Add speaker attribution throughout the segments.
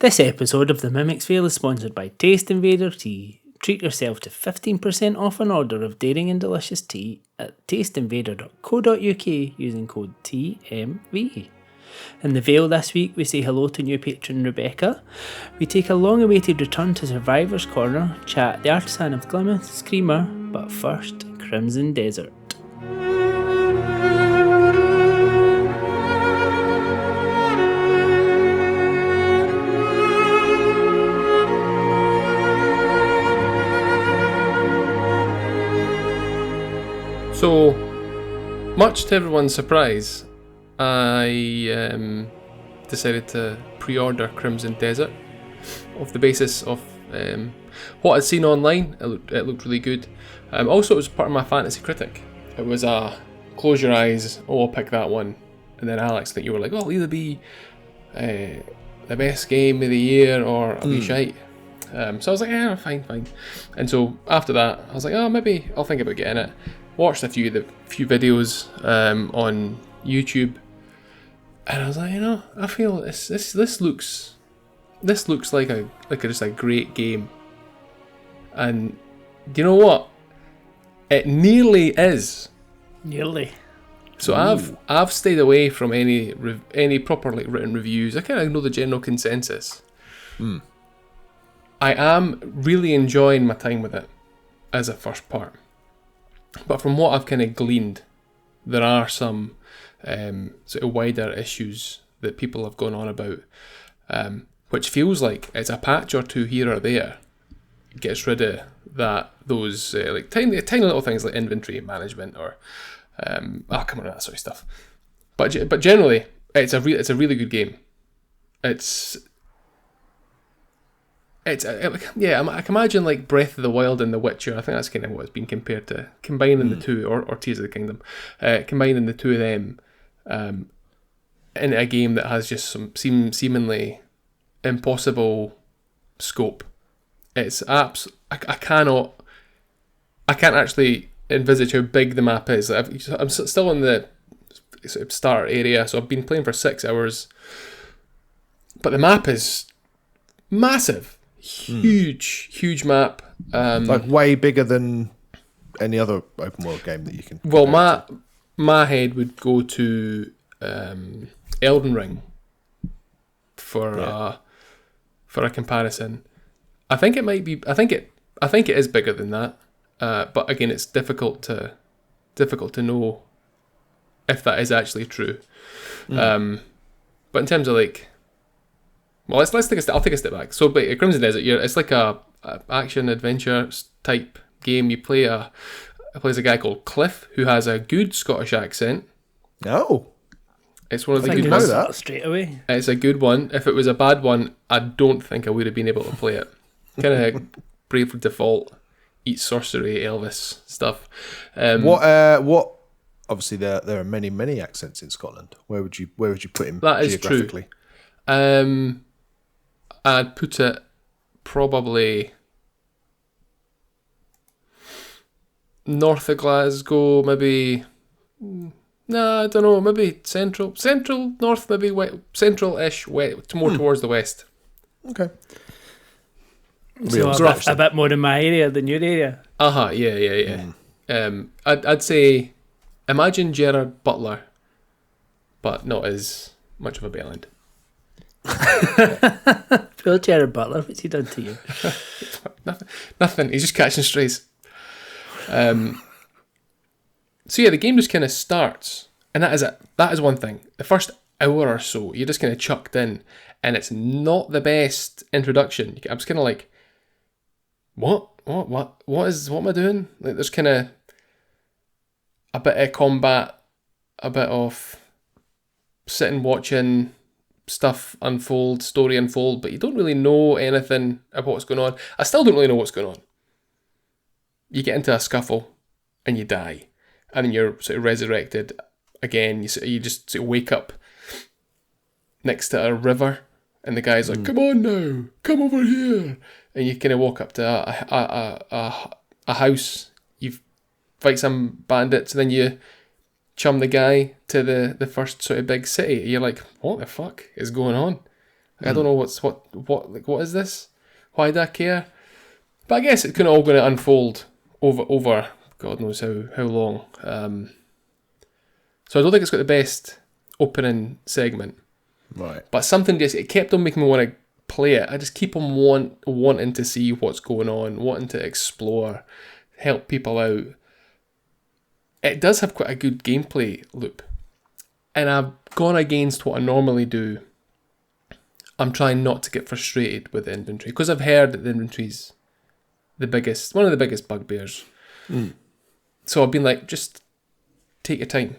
Speaker 1: This episode of the Mimics Vale is sponsored by Taste Invader Tea. Treat yourself to 15% off an order of daring and delicious tea at tasteinvader.co.uk using code TMV. In the Vale this week, we say hello to new patron Rebecca. We take a long-awaited return to Survivor's Corner, chat the Artisan of Glimmith, Screamer, but first, Crimson Desert.
Speaker 2: So, much to everyone's surprise, I decided to pre-order Crimson Desert off the basis of what I'd seen online. It looked really good. Also, it was part of my Fantasy Critic. It was a close your eyes, I'll pick that one. And then Alex, I think you were like, oh, it'll either be the best game of the year or it'll be shite. So I was like, yeah, fine. And so after that, I was like, oh, maybe I'll think about getting it. Watched a few videos on YouTube, and I was like, I feel this looks like just a great game. And do you know what? It nearly is.
Speaker 1: Nearly.
Speaker 2: So I've stayed away from any properly written reviews. I kind of know the general consensus. I am really enjoying my time with it as a first part. But from what I've kind of gleaned, there are some sort of wider issues that people have gone on about, which feels like it's a patch or two here or there. It gets rid of those like tiny little things like inventory management or that sort of stuff. But generally, it's a really good game. I can imagine like Breath of the Wild and The Witcher. I think that's kind of what it's been compared to, combining the two, or Tears of the Kingdom, combining the two of them in a game that has just some seemingly impossible scope. It's I can't actually envisage how big the map is. I'm still in the sort of start area, so I've been playing for 6 hours, but the map is massive. Huge map.
Speaker 3: Like way bigger than any other open world game that you can.
Speaker 2: Well, my head would go to Elden Ring for a comparison. I think it might be. I think it is bigger than that. But again, it's difficult to know if that is actually true. But in terms of like. Well, I'll take a step back. So, but Crimson Desert, it's like a action adventure type game. You play plays a guy called Cliff who has a good Scottish accent.
Speaker 3: Oh,
Speaker 2: it's one of the
Speaker 1: I
Speaker 2: good ones.
Speaker 1: that straight away.
Speaker 2: It's a good one. If it was a bad one, I don't think I would have been able to play it. Kind of Bravely Default, eat sorcery, Elvis stuff.
Speaker 3: What? Obviously, there are many accents in Scotland. Where would you put him
Speaker 2: that is
Speaker 3: geographically?
Speaker 2: True. I'd put it probably north of Glasgow, maybe. I don't know. Maybe central, north, maybe central-ish, more towards the west.
Speaker 3: Okay.
Speaker 1: So a bit more in my area than your area.
Speaker 2: Yeah. I'd say, imagine Gerard Butler, but not as much of a bellend.
Speaker 1: Poor Gerard Butler, what's he done to you?
Speaker 2: Nothing. He's just catching strays. So yeah, the game just kind of starts, and that is one thing. The first hour or so, you're just kind of chucked in, and it's not the best introduction. I'm just kind of like, what am I doing? Like, there's kind of a bit of combat, a bit of sitting watching stuff unfold, story unfold, but you don't really know anything about what's going on. I still don't really know what's going on. You get into a scuffle and you die, and then you're sort of resurrected again. You just sort of wake up next to a river, and the guy's like, "Come on now, come over here," and you kind of walk up to a house. You fight some bandits, and then you chum the guy to the first sort of big city. You're like, what the fuck is going on? I don't know what is this? Why do I care? But I guess it's kind of all going to unfold over God knows how long. So I don't think it's got the best opening segment.
Speaker 3: Right.
Speaker 2: But something it kept on making me want to play it. I just keep on wanting to see what's going on, wanting to explore, help people out. It does have quite a good gameplay loop. And I've gone against what I normally do. I'm trying not to get frustrated with the inventory, because I've heard that the inventory's one of the biggest bugbears. So I've been like, just take your time.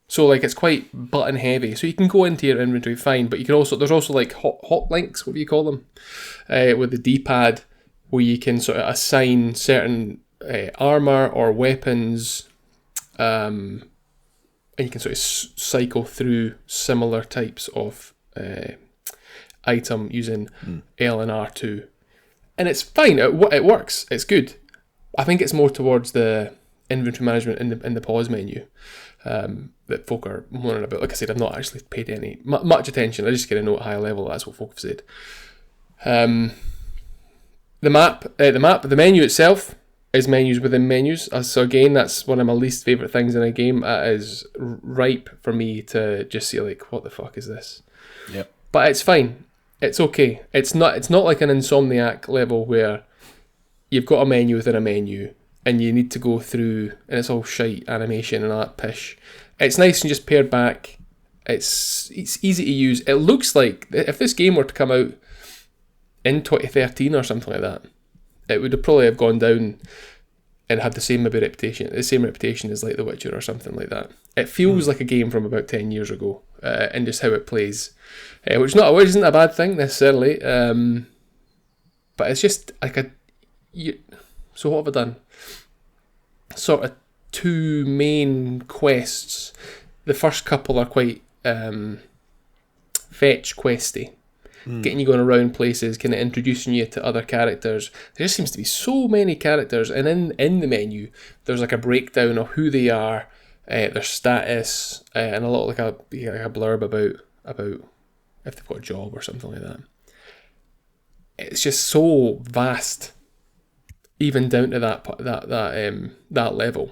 Speaker 2: So like it's quite button heavy. So you can go into your inventory fine, but you can also, there's also like hot links, what do you call them? With the D-pad, where you can sort of assign certain armor or weapons, and you can sort of cycle through similar types of item using L and R2. And it's fine, it works, it's good. I think it's more towards the inventory management in the pause menu that folk are moaning about. Like I said, I've not actually paid any much attention. I just get a note at high level. That's what folk have said. The menu itself is menus within menus. So again, that's one of my least favourite things in a game. It is ripe for me to just see like, what the fuck is this?
Speaker 3: Yep.
Speaker 2: But it's fine. It's okay. It's not like an Insomniac level where you've got a menu within a menu and you need to go through and it's all shite animation and all that pish. It's nice and just pared back. It's easy to use. It looks like if this game were to come out in 2013 or something like that, it would have probably have gone down and had the same reputation as like The Witcher or something like that. It feels like a game from about 10 years ago, and just how it plays, which isn't a bad thing necessarily, but it's just like so what have I done? Sort of two main quests. The first couple are quite fetch questy, getting you going around places, kind of introducing you to other characters. There just seems to be so many characters, and in the menu there's like a breakdown of who they are, their status, and a lot like a blurb about if they've got a job or something like that. It's just so vast, even down to that level.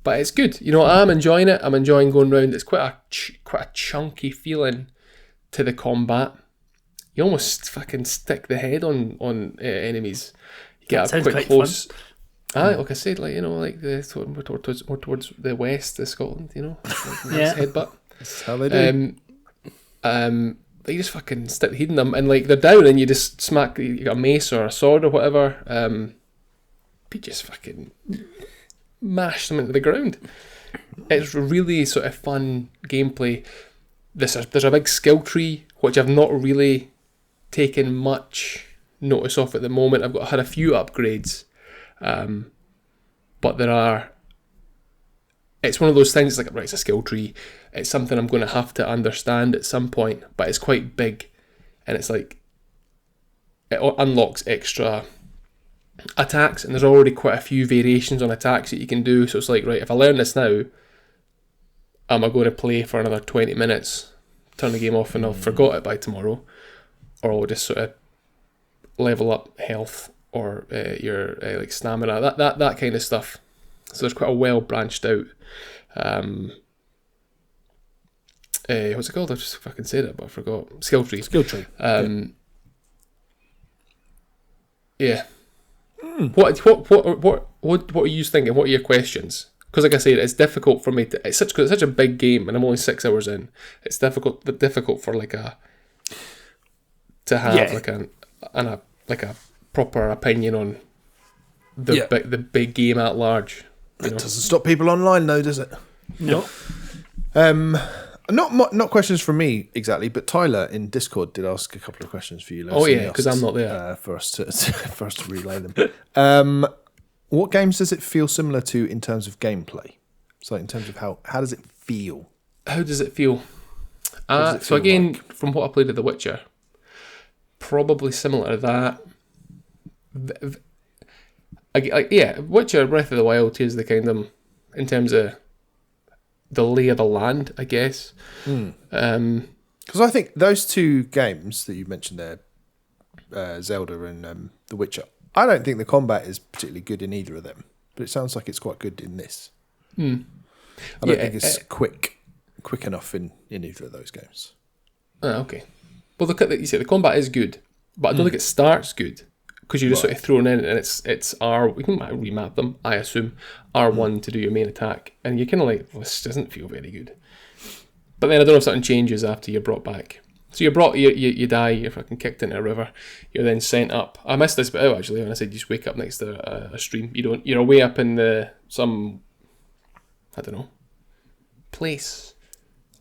Speaker 2: But it's good. You know, I'm enjoying it. I'm enjoying going around. It's quite a chunky feeling to the combat. You almost fucking stick the head on enemies. You get up quite close. Like I said, like, you know, like more towards the west of Scotland. You know, nice headbutt.
Speaker 3: That's how they do.
Speaker 2: You just fucking stick the head in them, and like they're down, and you just smack. You got a mace or a sword or whatever. You just fucking mash them into the ground. It's really sort of fun gameplay. There's a big skill tree which I've not really taken much notice of at the moment. I've had a few upgrades, but it's one of those things. It's like, right, it's a skill tree. It's something I'm going to have to understand at some point, but it's quite big, and it's like it unlocks extra attacks, and there's already quite a few variations on attacks that you can do. So it's like, right, if I learn this now, am I going to play for another 20 minutes, turn the game off, and I'll forgot it by tomorrow, or I'll just sort of level up health or your like stamina, that kind of stuff. So there's quite a well branched out. What's it called? I just fucking said it, but I forgot. Skill tree. Yeah. What are you thinking? What are your questions? Because like I said, it's difficult for me to. It's such a big game, and I'm only 6 hours in. It's difficult for to have like a proper opinion on the big game at large.
Speaker 3: It doesn't stop people online, though, does it?
Speaker 1: No.
Speaker 3: Not questions from me exactly, but Tyler in Discord did ask a couple of questions for you.
Speaker 2: Because I'm not there.
Speaker 3: For us to relay them. What games does it feel similar to in terms of gameplay? So in terms of how does it feel?
Speaker 2: How does it feel? So again, from what I played of The Witcher, probably similar to that. Witcher, Breath of the Wild, Tears of the Kingdom, in terms of the lay of the land, I guess.
Speaker 3: Because I think those two games that you mentioned there, Zelda and The Witcher, I don't think the combat is particularly good in either of them, but it sounds like it's quite good in this. I don't think it's quick enough in either of those games.
Speaker 2: Okay. Well, you say the combat is good, but I don't think it starts good because you're just sort of thrown in, and it's R. We can remap them, I assume, R1 to do your main attack, and you're kind of like, this doesn't feel very good. But then I don't know if something changes after you're brought back. So you're brought, you die, you're fucking kicked into a river. You're then sent up. I missed this bit out actually when I said you just wake up next to a stream. You don't. You're away up in some, I don't know, place,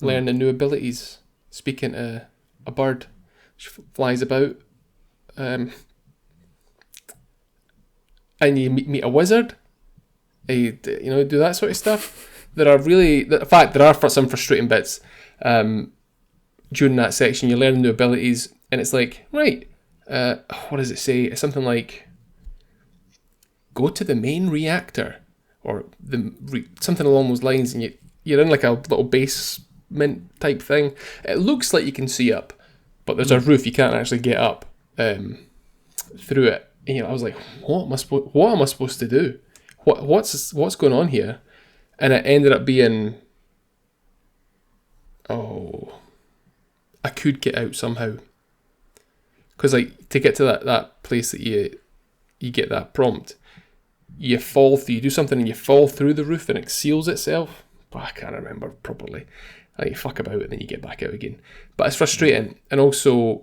Speaker 2: learning new abilities, speaking to a bird which flies about, and you meet a wizard. You do that sort of stuff. In fact, there are some frustrating bits during that section. You learn new abilities, and it's like, right, what does it say? It's something like, go to the main reactor, or something along those lines, and you're in like a little basement type thing. It looks like you can see up, but there's a roof, you can't actually get up through it. And I was like, what am I supposed to do? What's going on here? And it ended up being, I could get out somehow. Because like to get to that place that you get that prompt, you do something and you fall through the roof and it seals itself. But I can't remember properly. Like you fuck about and then you get back out again. But it's frustrating. And also,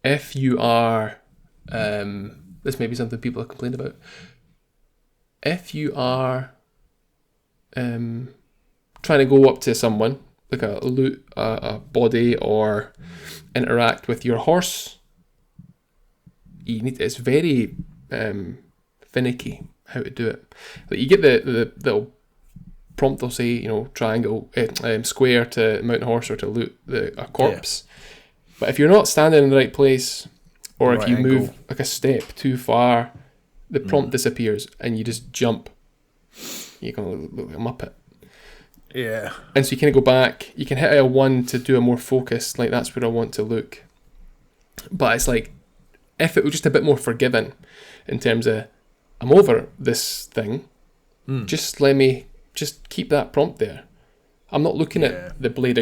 Speaker 2: if you are, this may be something people have complained about. If you are trying to go up to someone, like loot a body or interact with your horse, it's very finicky how to do it. Like you get the little prompt, they'll say, triangle, square to mount a horse or to loot a corpse. Yeah. But if you're not standing in the right place, or if you move like a step too far, the prompt disappears and you just jump. You're going to look like a muppet.
Speaker 3: Yeah. And
Speaker 2: so you kind of go back. You can hit L1 to do a more focused, like that's where I want to look. But it's like, if it was just a bit more forgiving in terms of, I'm over this thing, just let me just keep that prompt there. I'm not looking at the blade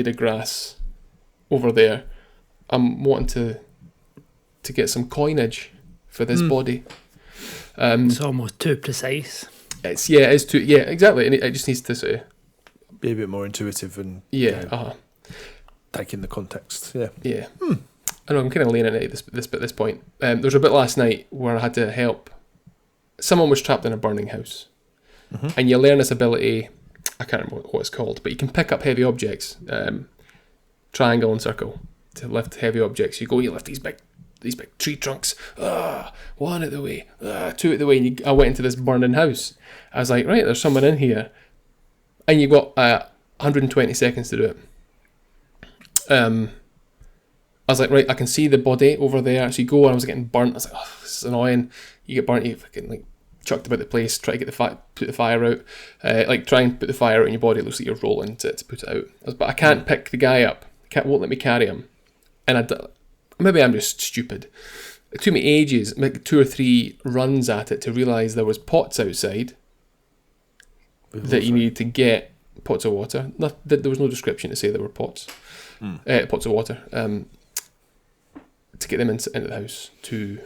Speaker 2: of grass over there. I'm wanting to get some coinage for this body.
Speaker 1: It's almost too precise.
Speaker 2: It's too exactly, and it just needs to sort of
Speaker 3: be a bit more intuitive and take in the context.
Speaker 2: I know I'm kind of laying it at this point. There was a bit last night where I had to help. Someone was trapped in a burning house, and you learn this ability. I can't remember what it's called, but you can pick up heavy objects, triangle and circle to lift heavy objects. You lift these big tree trunks, one out the way, two out the way, and I went into this burning house. I was like, right, there's someone in here, and you got 120 seconds to do it. I was like, right, I can see the body over there. So you go, and I was getting burnt. I was like, oh, this is annoying. You get burnt, you fucking like chucked about the place, try to get put the fire out, try and put the fire out in your body. It looks like you're rolling to put it out. But I can't pick the guy up. Won't let me carry him, and maybe I'm just stupid. It took me ages, like 2 or 3 runs at it to realise there was pots outside that you needed to get, pots of water. There was no description to say there were pots. Pots of water. To get them into the house to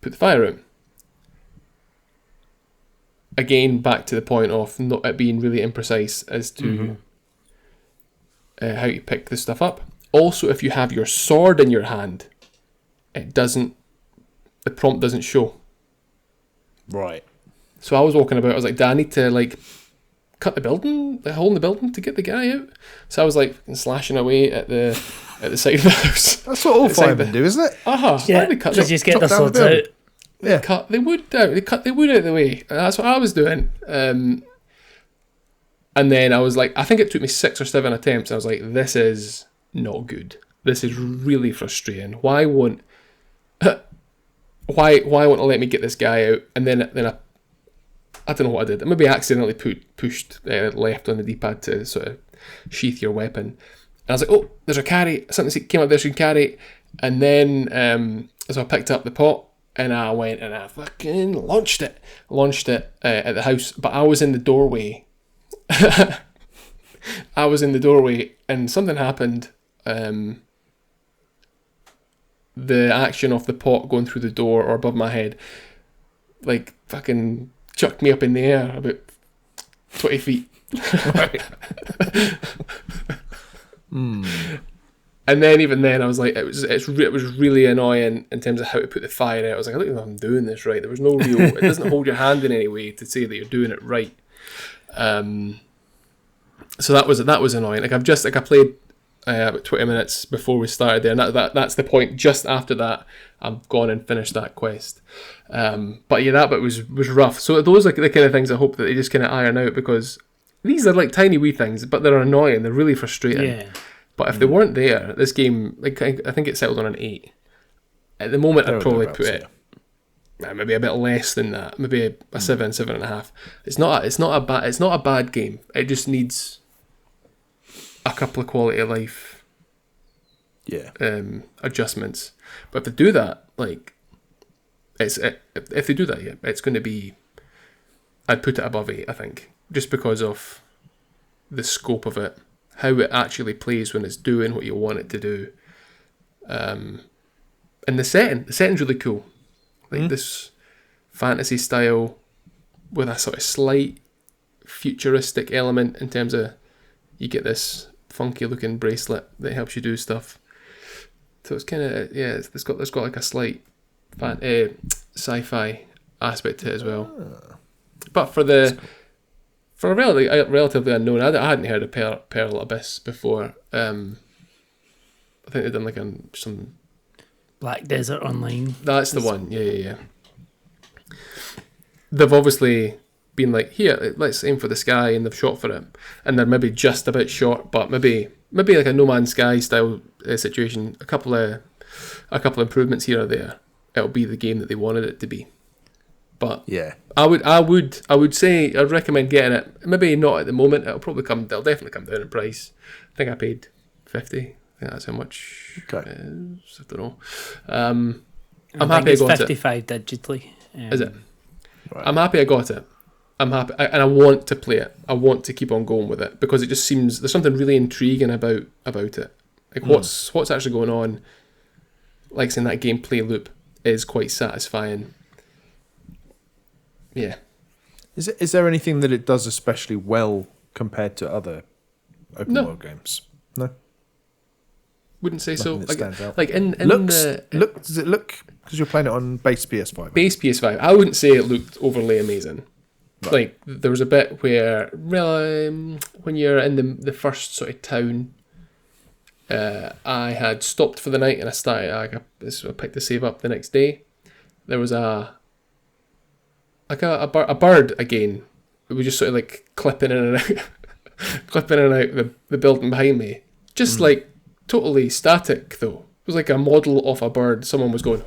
Speaker 2: put the fire out. Again, back to the point of not it being really imprecise as to how you pick this stuff up. Also, if you have your sword in your hand, the prompt doesn't show.
Speaker 3: Right.
Speaker 2: So I was walking about, I was like, do I need to cut the hole in the building to get the guy out? So I was slashing away at the side of the house.
Speaker 3: That's what all firemen do, isn't it?
Speaker 1: Yeah, just get the swords out.
Speaker 2: Yeah. They would cut the wood out of the way. And that's what I was doing. And then I was like, I think it took me 6 or 7 attempts. I was like, this is not good. This is really frustrating. Why won't it let me get this guy out? And then I don't know what I did. I maybe accidentally pushed left on the D-pad to sort of sheath your weapon. And I was like, oh, there's a carry. Something came up there, so you can carry. And then, so I picked up the pot, and I went and I fucking launched it at the house. But I was in the doorway. And something happened. The action of the pot going through the door or above my head, like, fucking chucked me up in the air about 20 feet.
Speaker 3: Right.
Speaker 2: And then even then I was like, it was really annoying in terms of how to put the fire out. I was like, I don't even know if I'm doing this right. There was no real, it doesn't hold your hand in any way to say that you're doing it right. So that was annoying. Like I played about 20 minutes before we started there, and that's the point. Just after that, I've gone and finished that quest. But yeah, that bit was rough. So those are the kind of things I hope that they just kind of iron out, because these are like tiny wee things, but they're annoying. They're really frustrating.
Speaker 1: Yeah.
Speaker 2: But if they weren't there, this game, like I think it settled on an 8. At the moment, I'd probably put it maybe a bit less than that, maybe a 7.5. It's not a bad game. It just needs a couple of quality of life adjustments. But if they do that, like if they do that, yeah, it's going to be, I'd put it above 8, I think, just because of the scope of it, how it actually plays when it's doing what you want it to do, and the setting's really cool, like this fantasy style with a sort of slight futuristic element in terms of you get this funky looking bracelet that helps you do stuff. So it's kind of it's got like a slight sci-fi aspect to it as well. But for a relatively unknown, I hadn't heard of Pearl Abyss before. I think they've done like some
Speaker 1: Black Desert Online.
Speaker 2: That's the one. Yeah. They've obviously been like, here, let's aim for the sky, and they've shot for it, and they're maybe just about short, but maybe like a No Man's Sky style situation. A couple of improvements here or there, it'll be the game that they wanted it to be. But yeah, I would say I'd recommend getting it. Maybe not at the moment. They'll definitely come down in price. I think I paid 50. I think that's how much. Okay. I don't know. I'm happy I got
Speaker 1: 55 digitally.
Speaker 2: Is it? Right. I'm happy I got it. I'm happy, and I want to play it. I want to keep on going with it, because it just seems there's something really intriguing about it. Like what's actually going on. Like saying that gameplay loop is quite satisfying. Yeah.
Speaker 3: Is there anything that it does especially well compared to other open world games? No.
Speaker 2: Wouldn't say so.
Speaker 3: Stands out.
Speaker 2: Like in
Speaker 3: does it look, because you're playing it on base PS5?
Speaker 2: Base PS5. I wouldn't say it looked overly amazing. Right. Like there was a bit where when you're in the first sort of town, I had stopped for the night and I picked the save up the next day. There was a bird again. It was just sort of like clipping in and out, the building behind me. Just like totally static though. It was like a model of a bird. Someone was going,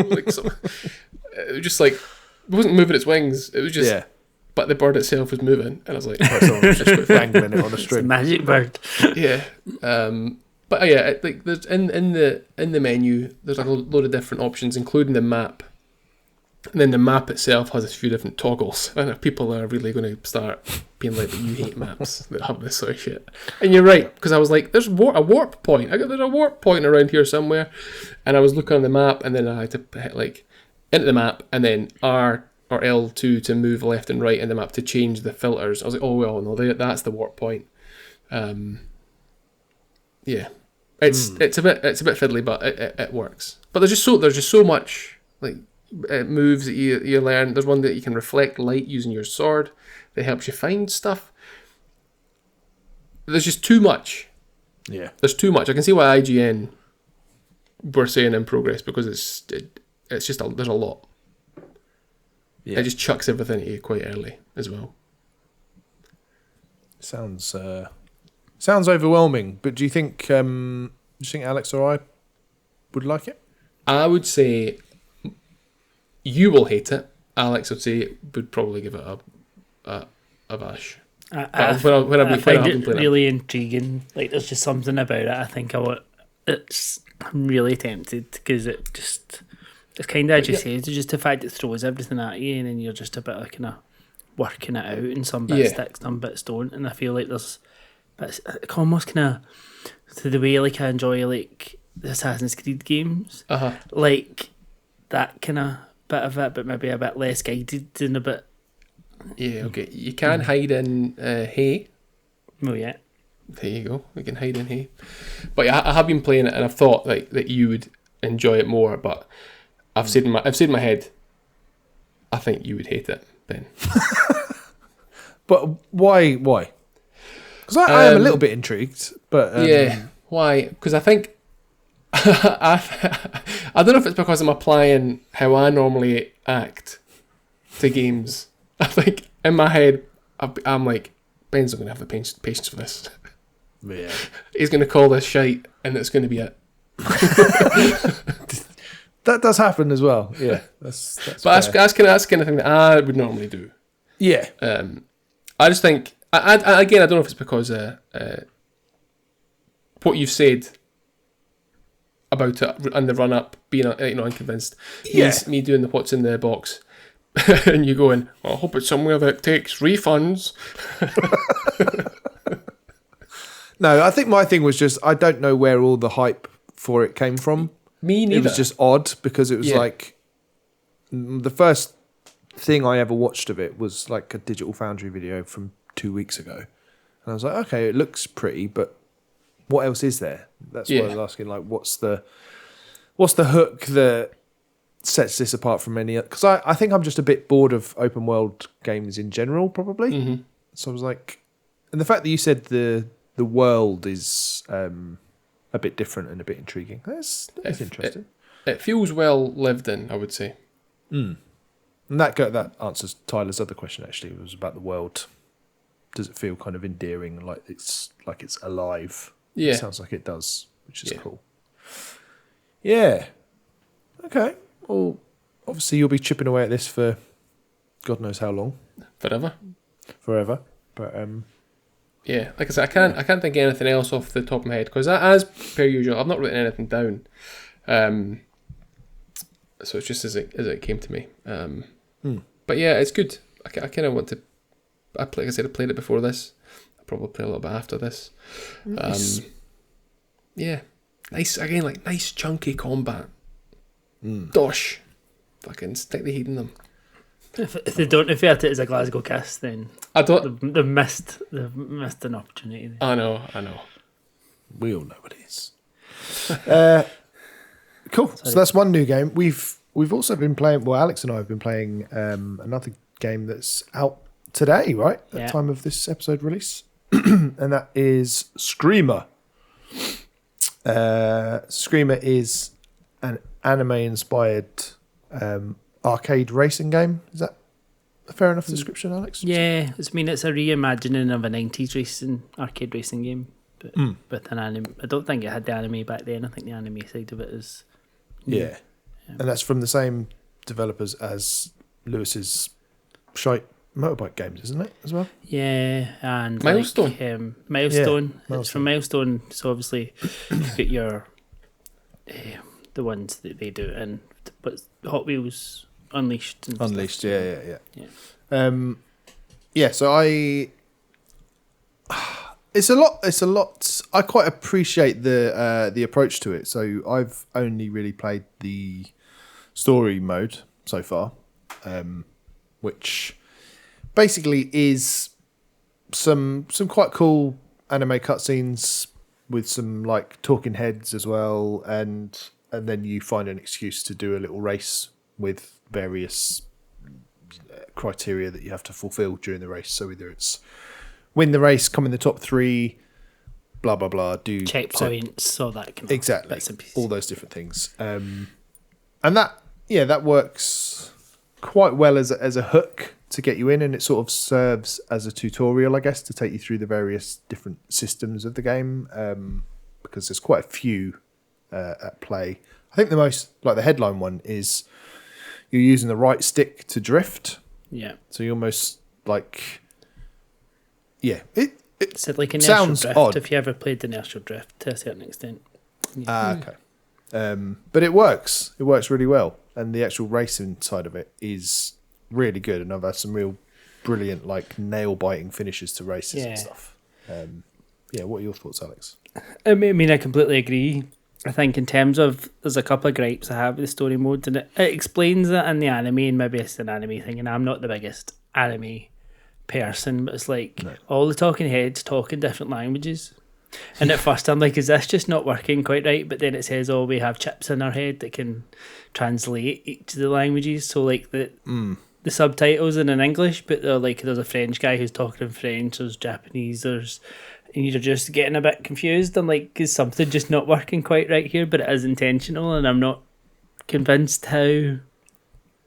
Speaker 2: like it was just like, it wasn't moving its wings. It was just, but the bird itself was moving, and I was like,
Speaker 3: just dangling it on a string.
Speaker 1: It's a magic bird.
Speaker 2: Yeah. But yeah, like there's in the menu, there's a load of different options, including the map. And then the map itself has a few different toggles, and if people are really going to start being like, you hate maps that have this sort of shit. And you're right, because I was like, there's a warp point. There's a warp point around here somewhere, and I was looking on the map, and then I had to hit like into the map, and then R or L2 to move left and right in the map to change the filters. I was like, oh well, no, that's the warp point. Yeah, it's a bit fiddly, but it works. But there's just so much like moves that you learn. There's one that you can reflect light using your sword that helps you find stuff. There's just too much.
Speaker 3: Yeah,
Speaker 2: there's too much. I can see why IGN were saying in progress, because it's just there's a lot. Yeah. It just chucks everything at you quite early as well.
Speaker 3: Sounds overwhelming. But do you think Alex or I would like it?
Speaker 2: I would say you will hate it. Alex would say would probably give it a bash.
Speaker 1: I
Speaker 2: When
Speaker 1: find
Speaker 2: I've
Speaker 1: it
Speaker 2: been playing
Speaker 1: really intriguing. Like, there's just something about it. I think I'm really tempted because it's kind of, as you say, it's just the fact it throws everything at you, and then you're just a bit like kind of working it out, and some bits stick, some bits don't. And I feel like there's bits, like, almost kind of to the way like I enjoy like the Assassin's Creed games, like that kind of bit of it, but maybe a bit less guided and a bit.
Speaker 2: Yeah, okay. You can hide in hay.
Speaker 1: Oh yeah.
Speaker 2: There you go. We can hide in hay. But yeah, I have been playing it, and I've thought like that you would enjoy it more. But I've said in my head, I think you would hate it, Ben.
Speaker 3: But why? Because I am a little bit intrigued. But
Speaker 2: yeah, why? Because I think I don't know if it's because I'm applying how I normally act to games. I think in my head, I'm like, Ben's not going to have the patience for this.
Speaker 3: Yeah.
Speaker 2: He's going to call this shite, and it's going to be it.
Speaker 3: That does happen as well. Yeah. That's
Speaker 2: But that's kind of thing that I would normally do.
Speaker 3: Yeah.
Speaker 2: I just think, I don't know if it's because what you've said about it and the run up, being unconvinced, me doing the what's in the box, and you going, well, I hope it's somewhere that takes refunds.
Speaker 3: No, I think my thing was just I don't know where all the hype for it came from.
Speaker 2: Me neither.
Speaker 3: It was just odd because it was like the first thing I ever watched of it was like a Digital Foundry video from 2 weeks ago, and I was like, okay, it looks pretty, but what else is there? That's why I was asking, like, what's the hook that sets this apart from any other? Because I think I'm just a bit bored of open world games in general, probably. Mm-hmm. So I was like, and the fact that you said the world is a bit different and a bit intriguing. That's interesting.
Speaker 2: It feels well lived in, I would say.
Speaker 3: Mm. And that answers Tyler's other question. Actually, it was about the world. Does it feel kind of endearing, like it's alive?
Speaker 2: Yeah,
Speaker 3: it sounds like it does, which is cool. Yeah. Okay. Well, obviously you'll be chipping away at this for God knows how long. Forever. But
Speaker 2: yeah, like I said, I can't think of anything else off the top of my head because, as per usual, I've not written anything down. So it's just as it came to me. But yeah, it's good. I kind of want to. Like I said, I played it before this. I'll probably play a little bit after this. Nice. Yeah, nice again. Like nice chunky combat. Dosh, fucking stick the heat in them.
Speaker 1: If they don't refer to it as a Glasgow kiss, then
Speaker 2: I don't.
Speaker 1: They've missed an opportunity.
Speaker 2: I know.
Speaker 3: We all know what it is. Cool. Sorry. So that's one new game. We've also been playing. Well, Alex and I have been playing another game that's out today, right? At the time of this episode release, and that is Screamer. Screamer is an anime-inspired arcade racing game. Is that a fair enough description, Alex?
Speaker 1: Yeah, it's a reimagining of a 90s arcade racing game, but with an anime. I don't think it had the anime back then. I think the anime side of it is.
Speaker 3: Yeah. And that's from the same developers as Lewis's shite motorbike games, isn't it, as well?
Speaker 1: Yeah, and
Speaker 2: Milestone.
Speaker 1: Milestone. Yeah, it's from Milestone. So obviously, you've got your the ones that they do, but Hot Wheels Unleashed. And
Speaker 3: Unleashed,
Speaker 1: stuff.
Speaker 3: Yeah. So it's a lot. I quite appreciate the approach to it. So I've only really played the story mode so far, which basically is some quite cool anime cutscenes with some like talking heads as well, and then you find an excuse to do a little race with various criteria that you have to fulfill during the race. So either it's win the race, come in the top 3, blah blah blah, do
Speaker 1: checkpoints, all that kind of
Speaker 3: exactly, all those different things, and that works quite well as a hook to get you in, and it sort of serves as a tutorial, I guess, to take you through the various different systems of the game, because there's quite a few at play. I think the most, like the headline one, is you're using the right stick to drift.
Speaker 1: Yeah.
Speaker 3: So you almost like yeah,
Speaker 1: It's like inertial
Speaker 3: sounds
Speaker 1: drift.
Speaker 3: odd.
Speaker 1: If you ever played inertial drift to a certain extent.
Speaker 3: Okay. But it works. It works really well, and the actual racing side of it is really good. And I've had some real brilliant, like nail biting finishes to races and stuff. What are your thoughts, Alex?
Speaker 1: I mean, I completely agree. I think in terms of, there's a couple of gripes I have with the story mode, and it explains it in the anime, and maybe it's an anime thing, and I'm not the biggest anime person, but it's like all the talking heads talk in different languages. And at first I'm like, is this just not working quite right? But then it says, oh, we have chips in our head that can translate each of the languages. So like the subtitles are in English, but they're like, there's a French guy who's talking in French, there's Japanese, and you're just getting a bit confused. I'm like, is something just not working quite right here? But it is intentional, and I'm not convinced how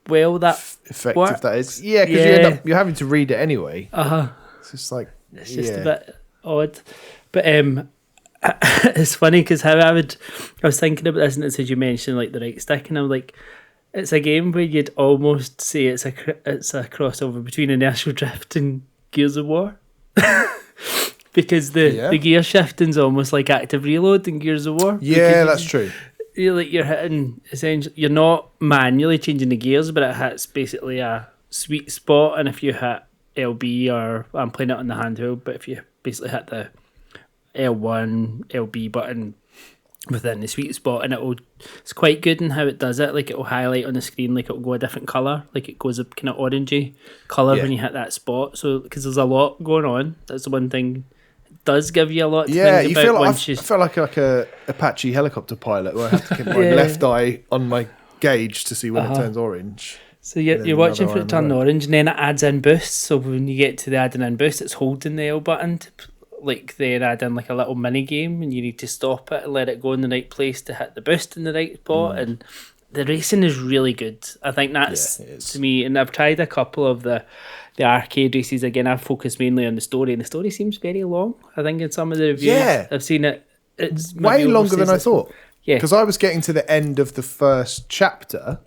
Speaker 1: well that
Speaker 3: effective
Speaker 1: works.
Speaker 3: that is. Yeah, because you're having to read it anyway. It's just like
Speaker 1: it's just a bit odd. But it's funny because I was thinking about this, and it says you mentioned like the right stick, and I'm like, it's a game where you'd almost say it's a crossover between inertial drift and Gears of War. Because the gear shifting's almost like active reload in Gears of War.
Speaker 3: Yeah, that's true.
Speaker 1: You're hitting, essentially, you're not manually changing the gears, but it hits basically a sweet spot. And if you hit LB, or I'm playing it on the handheld, but if you basically hit the L1, LB button within the sweet spot, and it's quite good in how it does it. Like, it'll highlight on the screen, like it'll go a different colour, like it goes a kind of orangey colour when you hit that spot. So, because there's a lot going on, that's the one thing. Does give you a lot to think about.
Speaker 3: I feel like a Apache helicopter pilot where I have to keep my left eye on my gauge to see when it turns orange.
Speaker 1: So you're watching for it to turn orange, and then it adds in boosts. So when you get to the adding in boost, it's holding the L button to, like, they add in like a little mini game, and you need to stop it and let it go in the right place to hit the boost in the right spot. And the racing is really good. I think that's to me, and I've tried a couple of the arcade races. Again, I've focused mainly on the story, and the story seems very long. I think in some of the reviews I've seen it's
Speaker 3: way longer than I thought.
Speaker 1: Yeah,
Speaker 3: because I was getting to the end of the first chapter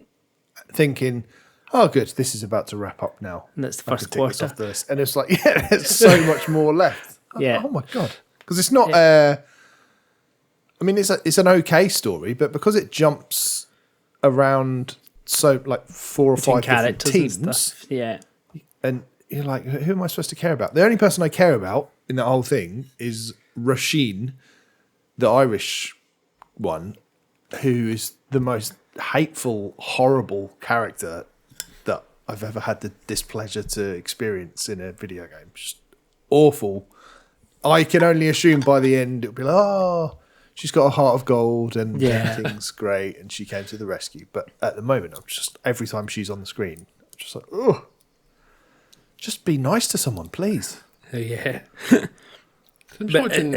Speaker 3: thinking, oh good, this is about to wrap up now,
Speaker 1: and that's the first quarter
Speaker 3: off this. And it's like, there's so much more left. Oh my god, because it's not I mean, it's an okay story, but because it jumps around so like 4 or 5 different teams, and you're like, who am I supposed to care about? The only person I care about in that whole thing is Rasheen, the Irish one, who is the most hateful, horrible character that I've ever had the displeasure to experience in a video game. Just awful. I can only assume by the end it'll be like, oh, she's got a heart of gold and everything's great and she came to the rescue. But at the moment, I'm just, every time she's on the screen, I'm just like, oh, just be nice to someone, please.
Speaker 2: I'm just watching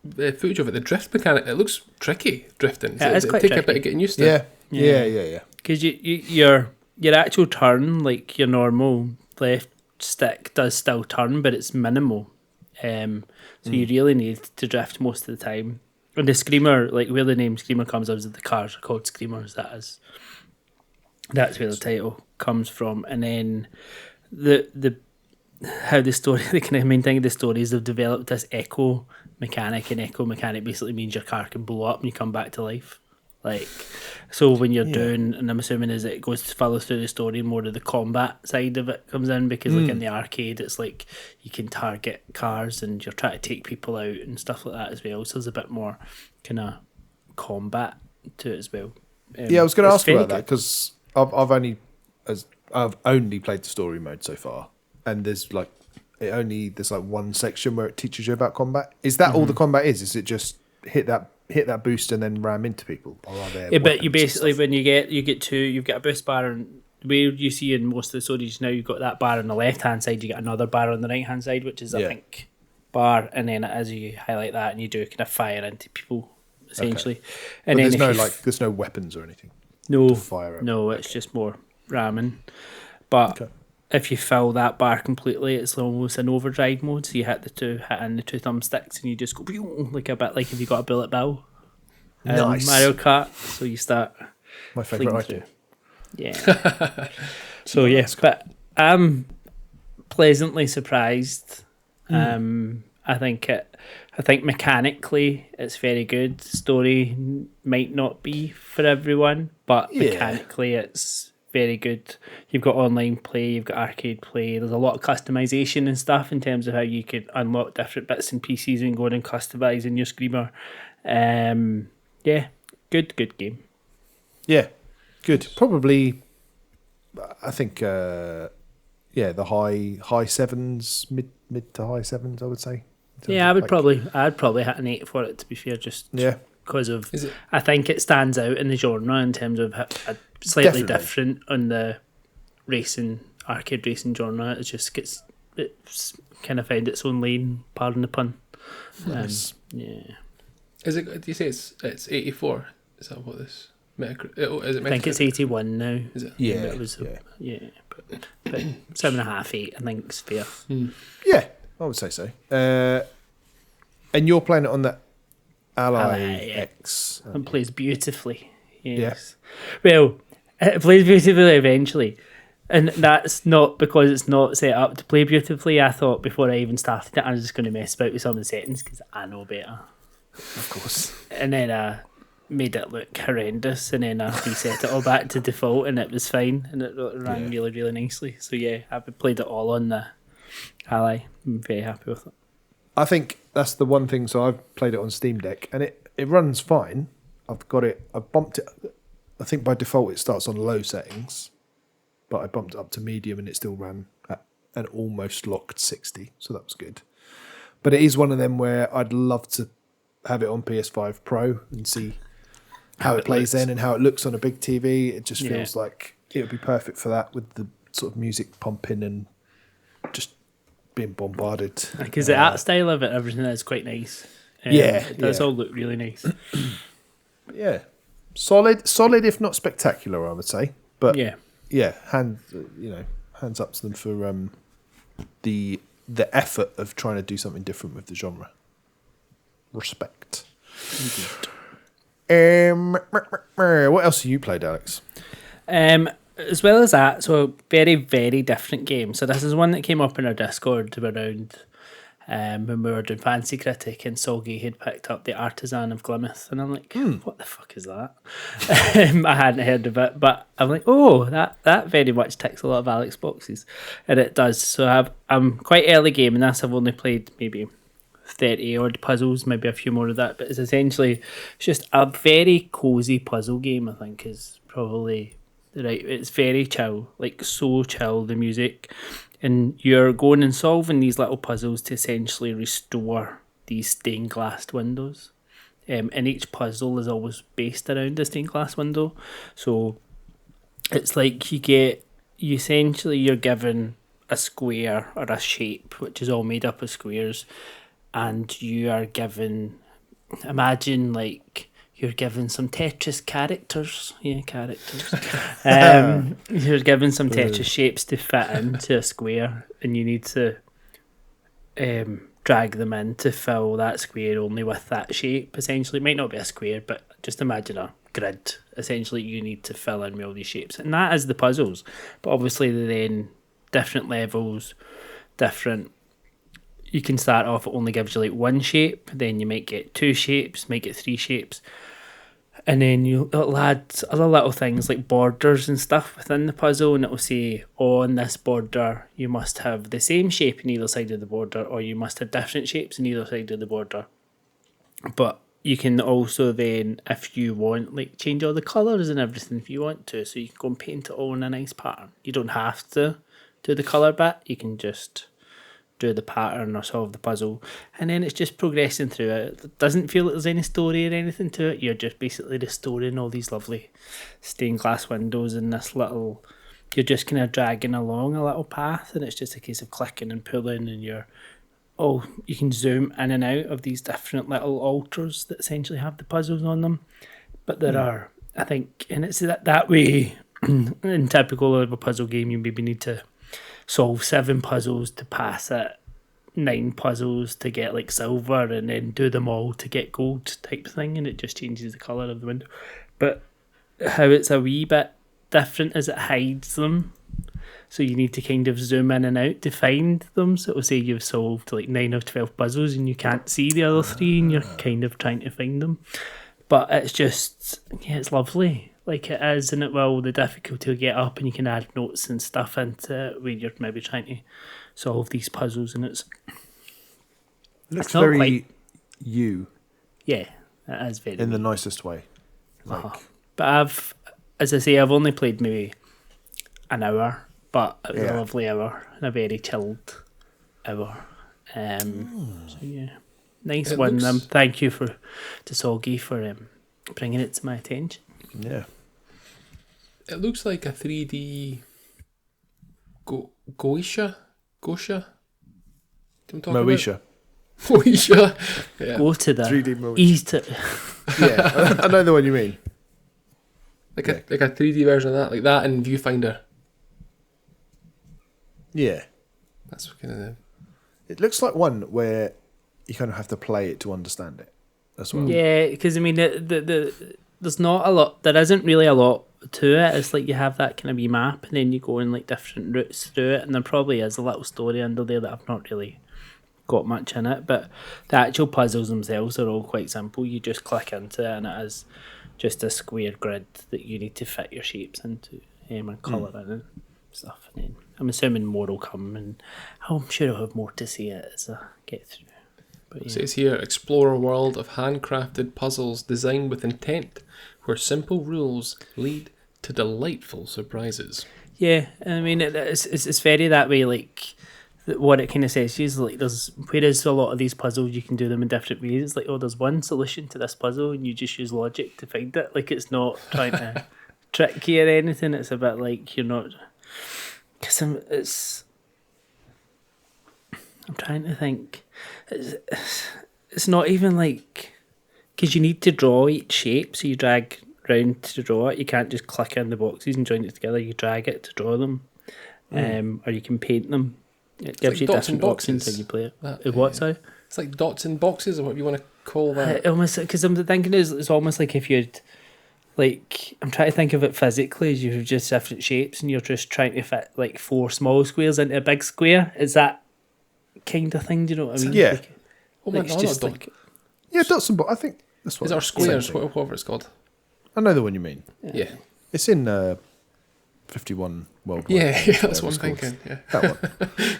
Speaker 2: the footage of it. The drift mechanic, it looks tricky, drifting.
Speaker 1: Yeah, it's quite
Speaker 2: take
Speaker 1: tricky.
Speaker 2: a bit of getting used to.
Speaker 3: Yeah.
Speaker 1: Because your actual turn, like your normal left stick does still turn, but it's minimal. So you really need to drift most of the time. And the Screamer, like where the name Screamer comes out, is the cars are called Screamers. That's where the title comes from. And then the how the story, the kind of main thing of the story is they've developed this echo mechanic, and echo mechanic basically means your car can blow up and you come back to life. Like, so when you're doing, and I'm assuming as it goes to follow through the story, more of the combat side of it comes in, because like in the arcade, it's like you can target cars and you're trying to take people out and stuff like that as well. So there's a bit more kind of combat to it as well.
Speaker 3: I was going to ask about that because I've only played the story mode so far, and there's like one section where it teaches you about combat. Is that all the combat is? Is it just hit that boost and then ram into people? Or are there
Speaker 1: but you basically, when you've got a boost bar, and where you see in most of the stories now, you've got that bar on the left hand side, you get another bar on the right hand side, which is a pink bar, and then as you highlight that, and you do kind of fire into people essentially. Okay. And
Speaker 3: but
Speaker 1: then
Speaker 3: there's no weapons or anything.
Speaker 1: No,
Speaker 3: fire at.
Speaker 1: No, it's just more ramming. But if you fill that bar completely, it's almost an overdrive mode. So you hit in the two thumbsticks, and you just go like a bit like if you got a bullet bill.
Speaker 3: Nice.
Speaker 1: Mario Kart. So you start.
Speaker 3: My favourite item.
Speaker 1: Yeah. So yeah, but I'm pleasantly surprised I think mechanically it's very good. Story might not be for everyone, but mechanically it's very good. You've got online play, you've got arcade play. There's a lot of customization and stuff in terms of how you could unlock different bits and pieces and go in and customizing your screamer. Good game.
Speaker 3: Yeah, good. Probably, I think, the high sevens, mid to high sevens, I would say.
Speaker 1: Yeah, I'd probably hit an 8 for it, to be fair, just because of I think it stands out in the genre in terms of a slightly different on the arcade racing genre. It's kind of found its own lane, pardon the pun.
Speaker 2: Nice. Is it? Do you say it's 84? Is that what this? Is it?
Speaker 1: I think it's 81 now.
Speaker 2: Is it?
Speaker 3: Yeah,
Speaker 1: it was, but 7.5, 8. I think it's fair.
Speaker 3: Yeah, I would say so. And you're playing it on the Ally X.
Speaker 1: And plays beautifully. Yes. Yeah. Well, it plays beautifully eventually. And that's not because it's not set up to play beautifully. I thought before I even started it, I was just going to mess about with some of the settings because I know better.
Speaker 3: Of course.
Speaker 1: And then I made it look horrendous, and then I reset it all back to default, and it was fine, and it ran really, really nicely. So yeah, I've played it all on the Ally. I'm very happy with it.
Speaker 3: I think that's the one thing. So I've played it on Steam Deck, and it runs fine. I've bumped it. I think by default it starts on low settings, but I bumped it up to medium, and it still ran at an almost locked 60. So that was good. But it is one of them where I'd love to have it on PS5 Pro and see how it plays then and how it looks on a big TV. It just feels like it would be perfect for that, with the sort of music pumping and just being bombarded.
Speaker 1: Because the art style of it, everything is quite nice. It does all look really nice.
Speaker 3: Yeah, solid if not spectacular, I would say. But hands up to them for the effort of trying to do something different with the genre. Respect. What else have you played, Alex?
Speaker 1: As well as that, so very, very different game. So this is one that came up in our Discord around when we were doing Fancy Critic, and Solgy had picked up the Artisan of Glimmith, and I'm like, what the fuck is that? I hadn't heard of it, but I'm like, oh, that very much ticks a lot of Alex boxes, and it does. So I'm quite early game in this. I've only played maybe 30 odd puzzles, maybe a few more of that, but it's just a very cozy puzzle game. I think is probably right. It's very chill, like so chill, the music, and you're going and solving these little puzzles to essentially restore these stained glass windows, and each puzzle is always based around a stained glass window. So it's like you're given a square or a shape which is all made up of squares, and you are given, imagine like you're given some Tetris characters. You're given some Tetris shapes to fit into a square, and you need to drag them in to fill that square only with that shape. Essentially, it might not be a square, but just imagine a grid. Essentially, you need to fill in with all these shapes, and that is the puzzles. But obviously, they're then different levels, different. You can start off, it only gives you like one shape, then you might get 2 shapes, might get 3 shapes, and then it'll add other little things like borders and stuff within the puzzle, and it'll say, on this border you must have the same shape on either side of the border, or you must have different shapes on either side of the border. But you can also then, if you want, like change all the colours and everything if you want to, so you can go and paint it all in a nice pattern. You don't have to do the colour bit, you can just do the pattern or solve the puzzle, and then it's just progressing through it. It doesn't feel like there's any story or anything to it. You're just basically restoring all these lovely stained glass windows in this little, you're just kind of dragging along a little path, and it's just a case of clicking and pulling, and you can zoom in and out of these different little altars that essentially have the puzzles on them. But there are, I think, and it's that way in typical of a puzzle game, you maybe need to solve 7 puzzles to pass it, 9 puzzles to get like silver, and then do them all to get gold type thing, and it just changes the colour of the window. But how it's a wee bit different is it hides them. So you need to kind of zoom in and out to find them. So it'll say you've solved like 9 of 12 puzzles and you can't see the other 3 and you're kind of trying to find them. But it's just, yeah, it's lovely. Like it is, and it will, the difficulty will get up and you can add notes and stuff into it when you're maybe trying to solve these puzzles, and it
Speaker 3: looks
Speaker 1: not
Speaker 3: very
Speaker 1: quite-
Speaker 3: you
Speaker 1: yeah, it is very
Speaker 3: in the nicest way. Like,
Speaker 1: But as I say, I've only played maybe an hour, but it was a
Speaker 3: Yeah.
Speaker 1: lovely hour and a very chilled hour. So yeah, nice
Speaker 2: It
Speaker 1: one.
Speaker 2: looks-
Speaker 1: Thank you to Soggy for bringing it to my attention.
Speaker 3: yeah.
Speaker 2: It looks like a 3D Goisha? Do you know what I'm talking
Speaker 3: Moesha.
Speaker 2: about? Goisha. Yeah.
Speaker 1: Go to the
Speaker 3: 3D Moesha.
Speaker 1: ease to
Speaker 3: Yeah, I know the one you mean.
Speaker 2: Like a 3D version of that, like that in Viewfinder.
Speaker 3: Yeah.
Speaker 2: That's kind of the...
Speaker 3: It looks like one where you kind of have to play it to understand it as well.
Speaker 1: yeah, because I mean there's not a lot. There isn't really a lot to it. It's like you have that kind of wee map, and then you go in like different routes through it, and there probably is a little story under there that I've not really got much in it. But the actual puzzles themselves are all quite simple. You just click into it, and it is just a square grid that you need to fit your shapes into and colour in and stuff. And then I'm assuming more will come, and I'm sure I'll have more to see it as I get through. But
Speaker 2: It
Speaker 1: yeah.
Speaker 2: says here, explore a world of handcrafted puzzles designed with intent, where simple rules lead to delightful surprises.
Speaker 1: Yeah, I mean it's very that way. Like what it kind of says is like whereas a lot of these puzzles you can do them in different ways. It's like, oh, there's one solution to this puzzle and you just use logic to find it. Like it's not trying to trick you or anything. It's a bit like you're not. Because I'm trying to think. It's not even like, because you need to draw each shape, so you drag round to draw it. You can't just click in the boxes and join it together. You drag it to draw them, or you can paint them. It gives
Speaker 2: like
Speaker 1: you
Speaker 2: dots and
Speaker 1: different options
Speaker 2: boxes.
Speaker 1: when you play it.
Speaker 2: That,
Speaker 1: What,
Speaker 2: yeah.
Speaker 1: sorry?
Speaker 2: It's like dots in boxes, or what you want to call that.
Speaker 1: Almost, because I'm thinking it's almost like if you'd, like, I'm trying to think of it physically as you've just different shapes and you're just trying to fit like 4 small squares into a big square. Is that kind of thing? Do you know what I mean?
Speaker 3: Yeah.
Speaker 1: Like,
Speaker 2: Oh my
Speaker 1: like, it's
Speaker 2: god,
Speaker 1: just
Speaker 2: dot.
Speaker 1: like,
Speaker 3: Yeah, dots and I think that's what.
Speaker 2: Is our
Speaker 3: same
Speaker 2: squares,
Speaker 3: thing.
Speaker 2: whatever it's called?
Speaker 3: I know the one you mean.
Speaker 2: Yeah.
Speaker 3: It's in 51 Worldwide.
Speaker 2: Yeah, that's
Speaker 3: whatever
Speaker 2: what I'm
Speaker 3: it's called.
Speaker 2: thinking. Yeah,
Speaker 3: That one.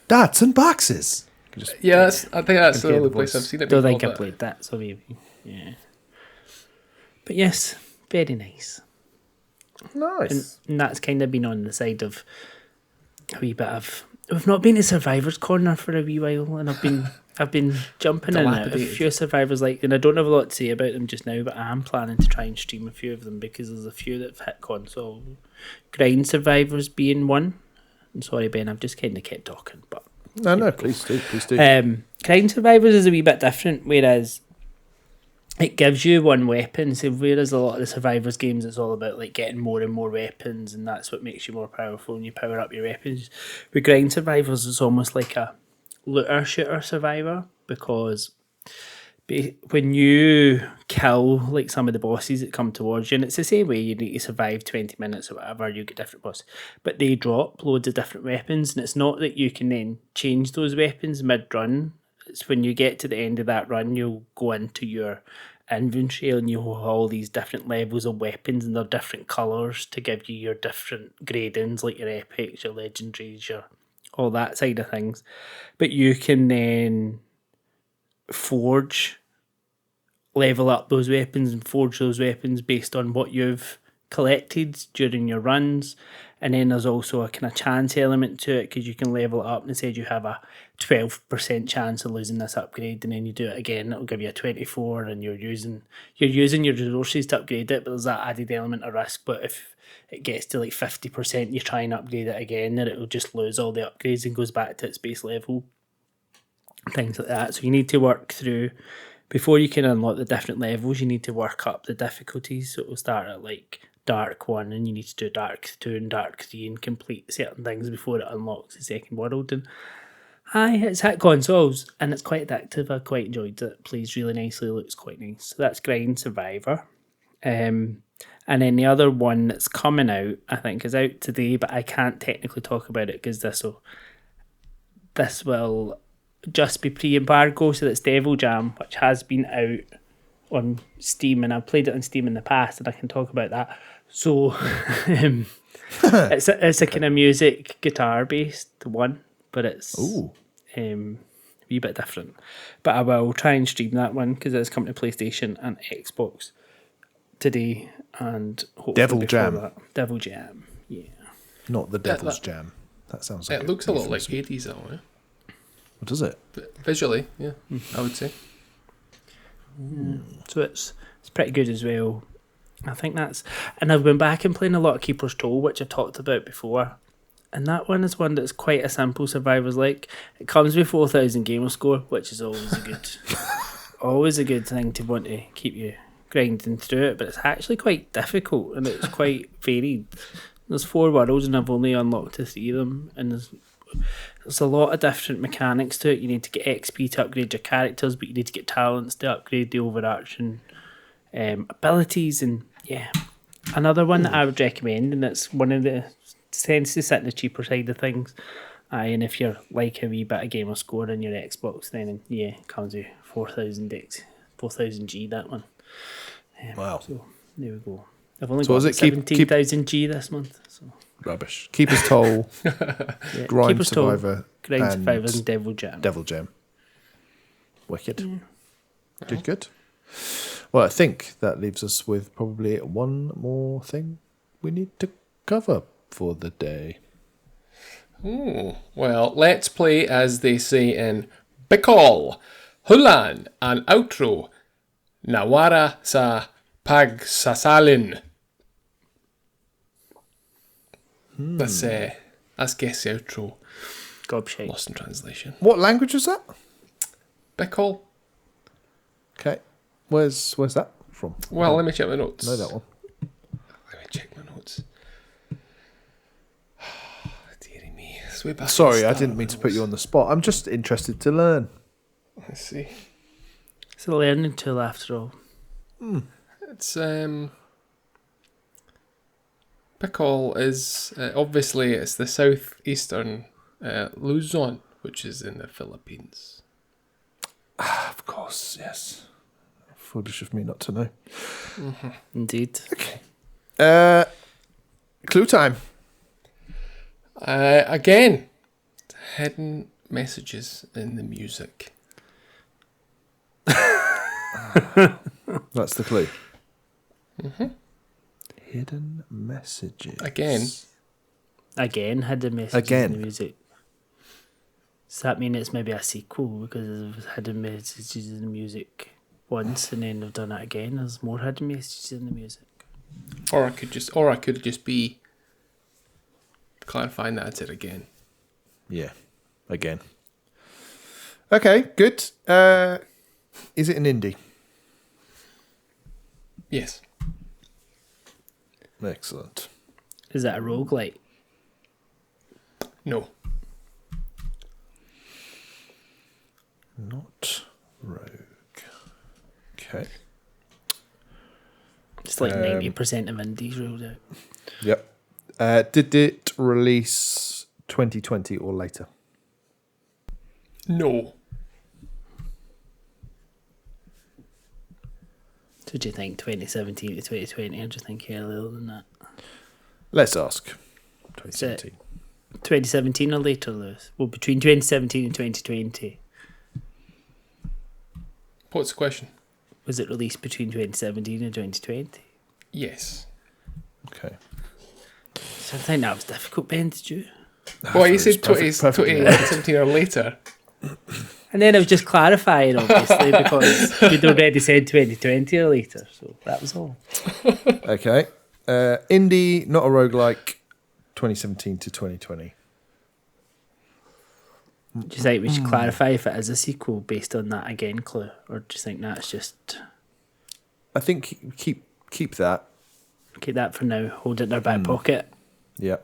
Speaker 3: Dots and boxes. You can just-
Speaker 2: yeah. I think that's the
Speaker 3: hear
Speaker 2: only
Speaker 3: the
Speaker 2: place
Speaker 3: voice.
Speaker 2: I've seen it.
Speaker 1: don't
Speaker 2: being
Speaker 1: think I
Speaker 2: called that.
Speaker 1: played that, so maybe, yeah. But yes, very nice.
Speaker 3: Nice.
Speaker 1: And that's kind of been on the side of a wee bit of. We've not been to Survivor's Corner for a wee while, and I've been jumping in and out of a
Speaker 2: Dilapidated.
Speaker 1: few Survivors, like, and I don't have a lot to say about them just now, but I am planning to try and stream a few of them because there's a few that have hit console. Grind Survivors being one. I'm sorry, Ben, I've just kind of kept talking, but
Speaker 3: No, please do.
Speaker 1: Grind Survivors is a wee bit different, whereas it gives you one weapon. So whereas a lot of the Survivors games, it's all about like getting more and more weapons, and that's what makes you more powerful, and you power up your weapons. With Grind Survivors, it's almost like a looter shooter survivor, because when you kill like some of the bosses that come towards you, and it's the same way, you need to survive 20 minutes or whatever, you get different bosses, but they drop loads of different weapons, and it's not that you can then change those weapons mid-run. It's when you get to the end of that run, you'll go into your inventory and you'll have all these different levels of weapons, and they're different colours to give you your different gradings, like your epics, your legendaries, your all that side of things. But you can then level up those weapons and forge those weapons based on what you've collected during your runs. And then there's also a kind of chance element to it, because you can level it up and say you have a 12% chance of losing this upgrade, and then you do it again, it'll give you a 24, and you're using your resources to upgrade it, but there's that added element of risk. But if it gets to like 50%, you try and upgrade it again, then it'll just lose all the upgrades and goes back to its base level. Things like that. So you need to work through, before you can unlock the different levels, you need to work up the difficulties. So it will start at like Dark 1, and you need to do Dark 2 and Dark 3 and complete certain things before it unlocks the second world. And it's hit consoles, and it's quite addictive. I quite enjoyed it. Plays really nicely, looks quite nice. So that's Grind Survivor. And then the other one that's coming out, I think, is out today, but I can't technically talk about it because this will just be pre-embargo. So that's Devil Jam, which has been out on Steam, and I've played it on Steam in the past, and I can talk about that. So it's a kind of music guitar based one, but it's a wee bit different. But I will try and stream that one because it's coming to PlayStation and Xbox today, and hopefully
Speaker 3: Devil
Speaker 1: before
Speaker 3: Jam.
Speaker 1: Devil Jam, yeah.
Speaker 3: Not the Devil's Jam. That sounds like
Speaker 2: It looks a lot like 80s though, eh?
Speaker 3: What does it?
Speaker 2: But visually, yeah, I would say.
Speaker 1: So it's pretty good as well. I think and I've been back and playing a lot of Keeper's Toll, which I've talked about before. And that one is one that's quite a simple survivor's like. It comes with 4,000 gamer score, which is always always a good thing to want to keep you grinding through it. But it's actually quite difficult and it's quite varied. There's 4 worlds and I've only unlocked 3 of them. And there's a lot of different mechanics to it. You need to get XP to upgrade your characters, but you need to get talents to upgrade the overarching abilities. And yeah, another one that I would recommend, and it's one of the tends to sit in the cheaper side of things. And if you're like a wee bit of gamer score in your Xbox, then yeah, it comes with 4,000 G, that one.
Speaker 3: Wow.
Speaker 1: So there we go. I've only
Speaker 3: So
Speaker 1: got
Speaker 3: is it
Speaker 1: 17,000 G this month. So
Speaker 3: Rubbish. Keeper's Toll,
Speaker 1: yeah,
Speaker 3: Grind
Speaker 1: Keeper's Toll,
Speaker 3: Survivor,
Speaker 1: Grind
Speaker 3: and
Speaker 1: Survivors, and Devil Jam.
Speaker 3: Devil Jam. Wicked. Good. Well, I think that leaves us with probably one more thing we need to cover for the day.
Speaker 2: Ooh, well, let's play as they say in Bicol, Hulan, and outro. Nawara sa pagsasalin. Let's guess the outro.
Speaker 1: Gobshite.
Speaker 2: Lost in translation.
Speaker 3: What language was that?
Speaker 2: Bicol.
Speaker 3: Okay. Where's that from?
Speaker 2: Well, let me check my notes.
Speaker 3: Know that one.
Speaker 2: Let me check my notes. Dearie me. It's way back
Speaker 3: Sorry,
Speaker 2: at
Speaker 3: I
Speaker 2: the
Speaker 3: didn't
Speaker 2: start
Speaker 3: mean
Speaker 2: of
Speaker 3: to
Speaker 2: my
Speaker 3: put you on the spot. I'm just interested to learn.
Speaker 2: notes. Let's see.
Speaker 1: It's a learning tool after all.
Speaker 2: It's Bicol is obviously it's the southeastern Luzon, which is in the Philippines.
Speaker 3: Of course, yes. Foolish of me not to know.
Speaker 1: Indeed.
Speaker 3: Okay. Clue time.
Speaker 2: Again, hidden messages in the music.
Speaker 3: That's the clue. Hidden messages.
Speaker 1: Again, had the messages in the music. Does that mean it's maybe a sequel because I've hidden messages in the music once and then I've done it again? There's more hidden messages in the music.
Speaker 2: Or I could just be clarifying that I did again.
Speaker 3: Yeah. Again. Okay, good. Is it an indie?
Speaker 2: Yes.
Speaker 3: Excellent.
Speaker 1: Is that a roguelike?
Speaker 2: No.
Speaker 3: Not rogue. Okay.
Speaker 1: It's like 90% of indies ruled out.
Speaker 3: Yep. Did it release 2020 or later?
Speaker 2: No.
Speaker 1: So do you think 2017 to 2020, or do you think earlier than that?
Speaker 3: Let's ask. 2017.
Speaker 1: 2017 or later, Lewis? Well, between 2017 and 2020.
Speaker 2: What's the question?
Speaker 1: Was it released between 2017 and 2020?
Speaker 2: Yes.
Speaker 3: Okay.
Speaker 1: So I think that was difficult, Ben, did you?
Speaker 2: Well, you said
Speaker 3: Perfect,
Speaker 2: 2017 or later.
Speaker 1: And then I was just clarifying, obviously, because we'd already said 2020 or later, so that was all.
Speaker 3: Okay. Indie, not a roguelike, 2017 to 2020.
Speaker 1: Do you think we should clarify if it is a sequel based on that again clue, or do you think that's just
Speaker 3: I think keep that.
Speaker 1: keep that for now, hold it in our back pocket?
Speaker 3: Yeah.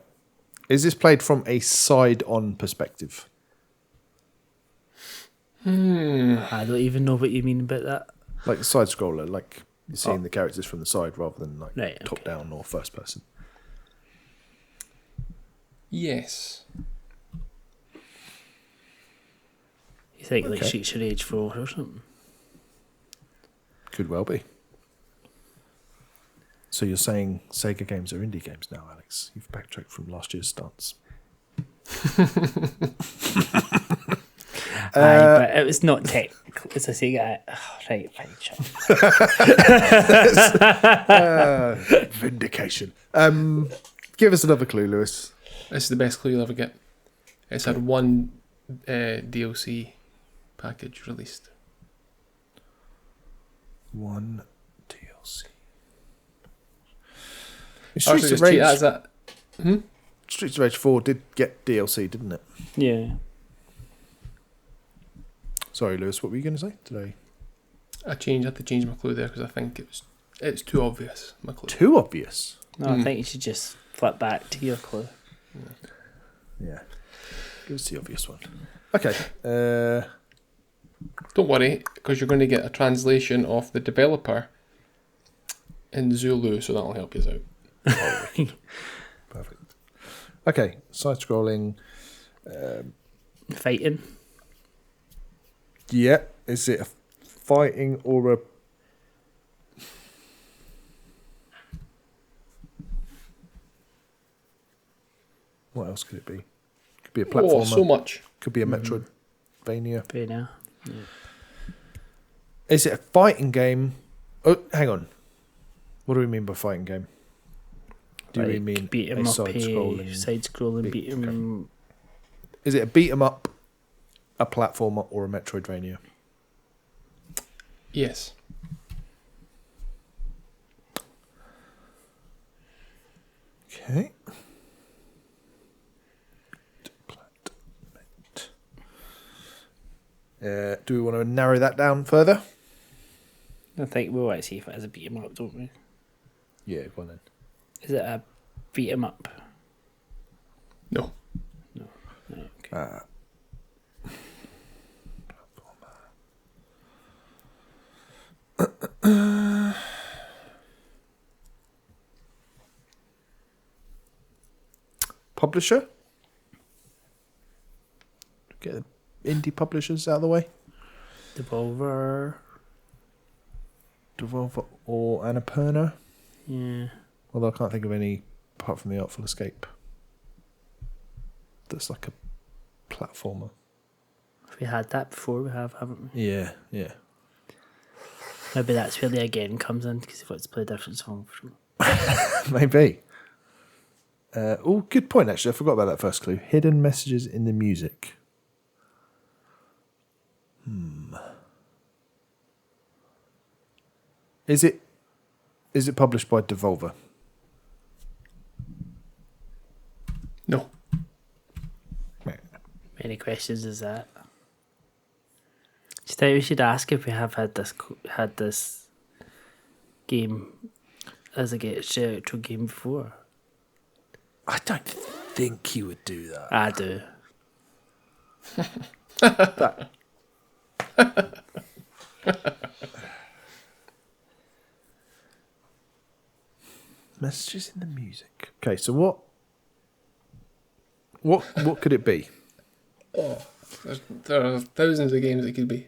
Speaker 3: Is this played from a side-on perspective?
Speaker 1: I don't even know what you mean about that.
Speaker 3: Like a side-scroller, like You're seeing the characters from the side rather than like
Speaker 1: Right,
Speaker 3: top
Speaker 1: okay.
Speaker 3: down or first person.
Speaker 2: Yes.
Speaker 1: You think like
Speaker 3: Okay.
Speaker 1: Streets of Rage 4 or something?
Speaker 3: Could well be. So you're saying Sega games are indie games now, Alex? You've backtracked from last year's stance.
Speaker 1: Aye, but it was not technical. It's a Sega. Oh, right, fine, sure.
Speaker 3: Vindication. Give us another clue, Lewis.
Speaker 2: This is the best clue you'll ever get. It's had one DLC package released.
Speaker 3: One DLC.
Speaker 2: Actually,
Speaker 3: Streets of
Speaker 2: just treat that
Speaker 3: Rage.
Speaker 2: as that.
Speaker 3: Streets of Rage 4 did get DLC, didn't it?
Speaker 1: Yeah.
Speaker 3: Sorry, Lewis. What were you going to say today?
Speaker 2: I had to change my clue there because I think it's too obvious. My clue.
Speaker 3: Too obvious.
Speaker 1: No, I think you should just flip back to your clue.
Speaker 3: Yeah. Give us the obvious one. Okay.
Speaker 2: Don't worry, because you're going to get a translation of the developer in Zulu, so that'll help you out.
Speaker 3: Perfect. Okay. Side-scrolling.
Speaker 1: Fighting.
Speaker 3: Yeah. Is it a fighting or a... What else could it be? Could be a platformer.
Speaker 2: Oh, so much.
Speaker 3: Could be a Metroidvania.
Speaker 1: Fair enough.
Speaker 3: Is it a fighting game? Oh, hang on. What do we mean by fighting game? Do we mean
Speaker 1: beat 'em
Speaker 3: a
Speaker 1: up,
Speaker 3: side-scrolling?
Speaker 1: side-scrolling, beat 'em.
Speaker 3: Is it a beat 'em up, a platformer, or a Metroidvania?
Speaker 2: Yes.
Speaker 3: Okay. Do we want to narrow that down further?
Speaker 1: I think we'll like see if it is a beat 'em up, don't we?
Speaker 3: Yeah, go on then.
Speaker 1: Is it a beat 'em up?
Speaker 2: No.
Speaker 1: No. Right, okay.
Speaker 3: Publisher? Get the indie publishers out of the way.
Speaker 1: Devolver.
Speaker 3: Devolver or Annapurna?
Speaker 1: Yeah.
Speaker 3: Although I can't think of any apart from the Artful Escape. That's like a platformer.
Speaker 1: We had that before, we have, haven't we?
Speaker 3: Yeah, yeah.
Speaker 1: Maybe that's where the again comes in, because you've got to play a different song from.
Speaker 3: Maybe. Oh, good point, actually. I forgot about that first clue. Hidden messages in the music. Is it published by Devolver?
Speaker 2: No.
Speaker 1: Many questions is that? Do you think we should ask if we have had this game as a actual game before?
Speaker 3: I don't think he would do that.
Speaker 1: I do.
Speaker 3: Messages in the music. Okay, so what could it be?
Speaker 2: There are thousands of games it could be.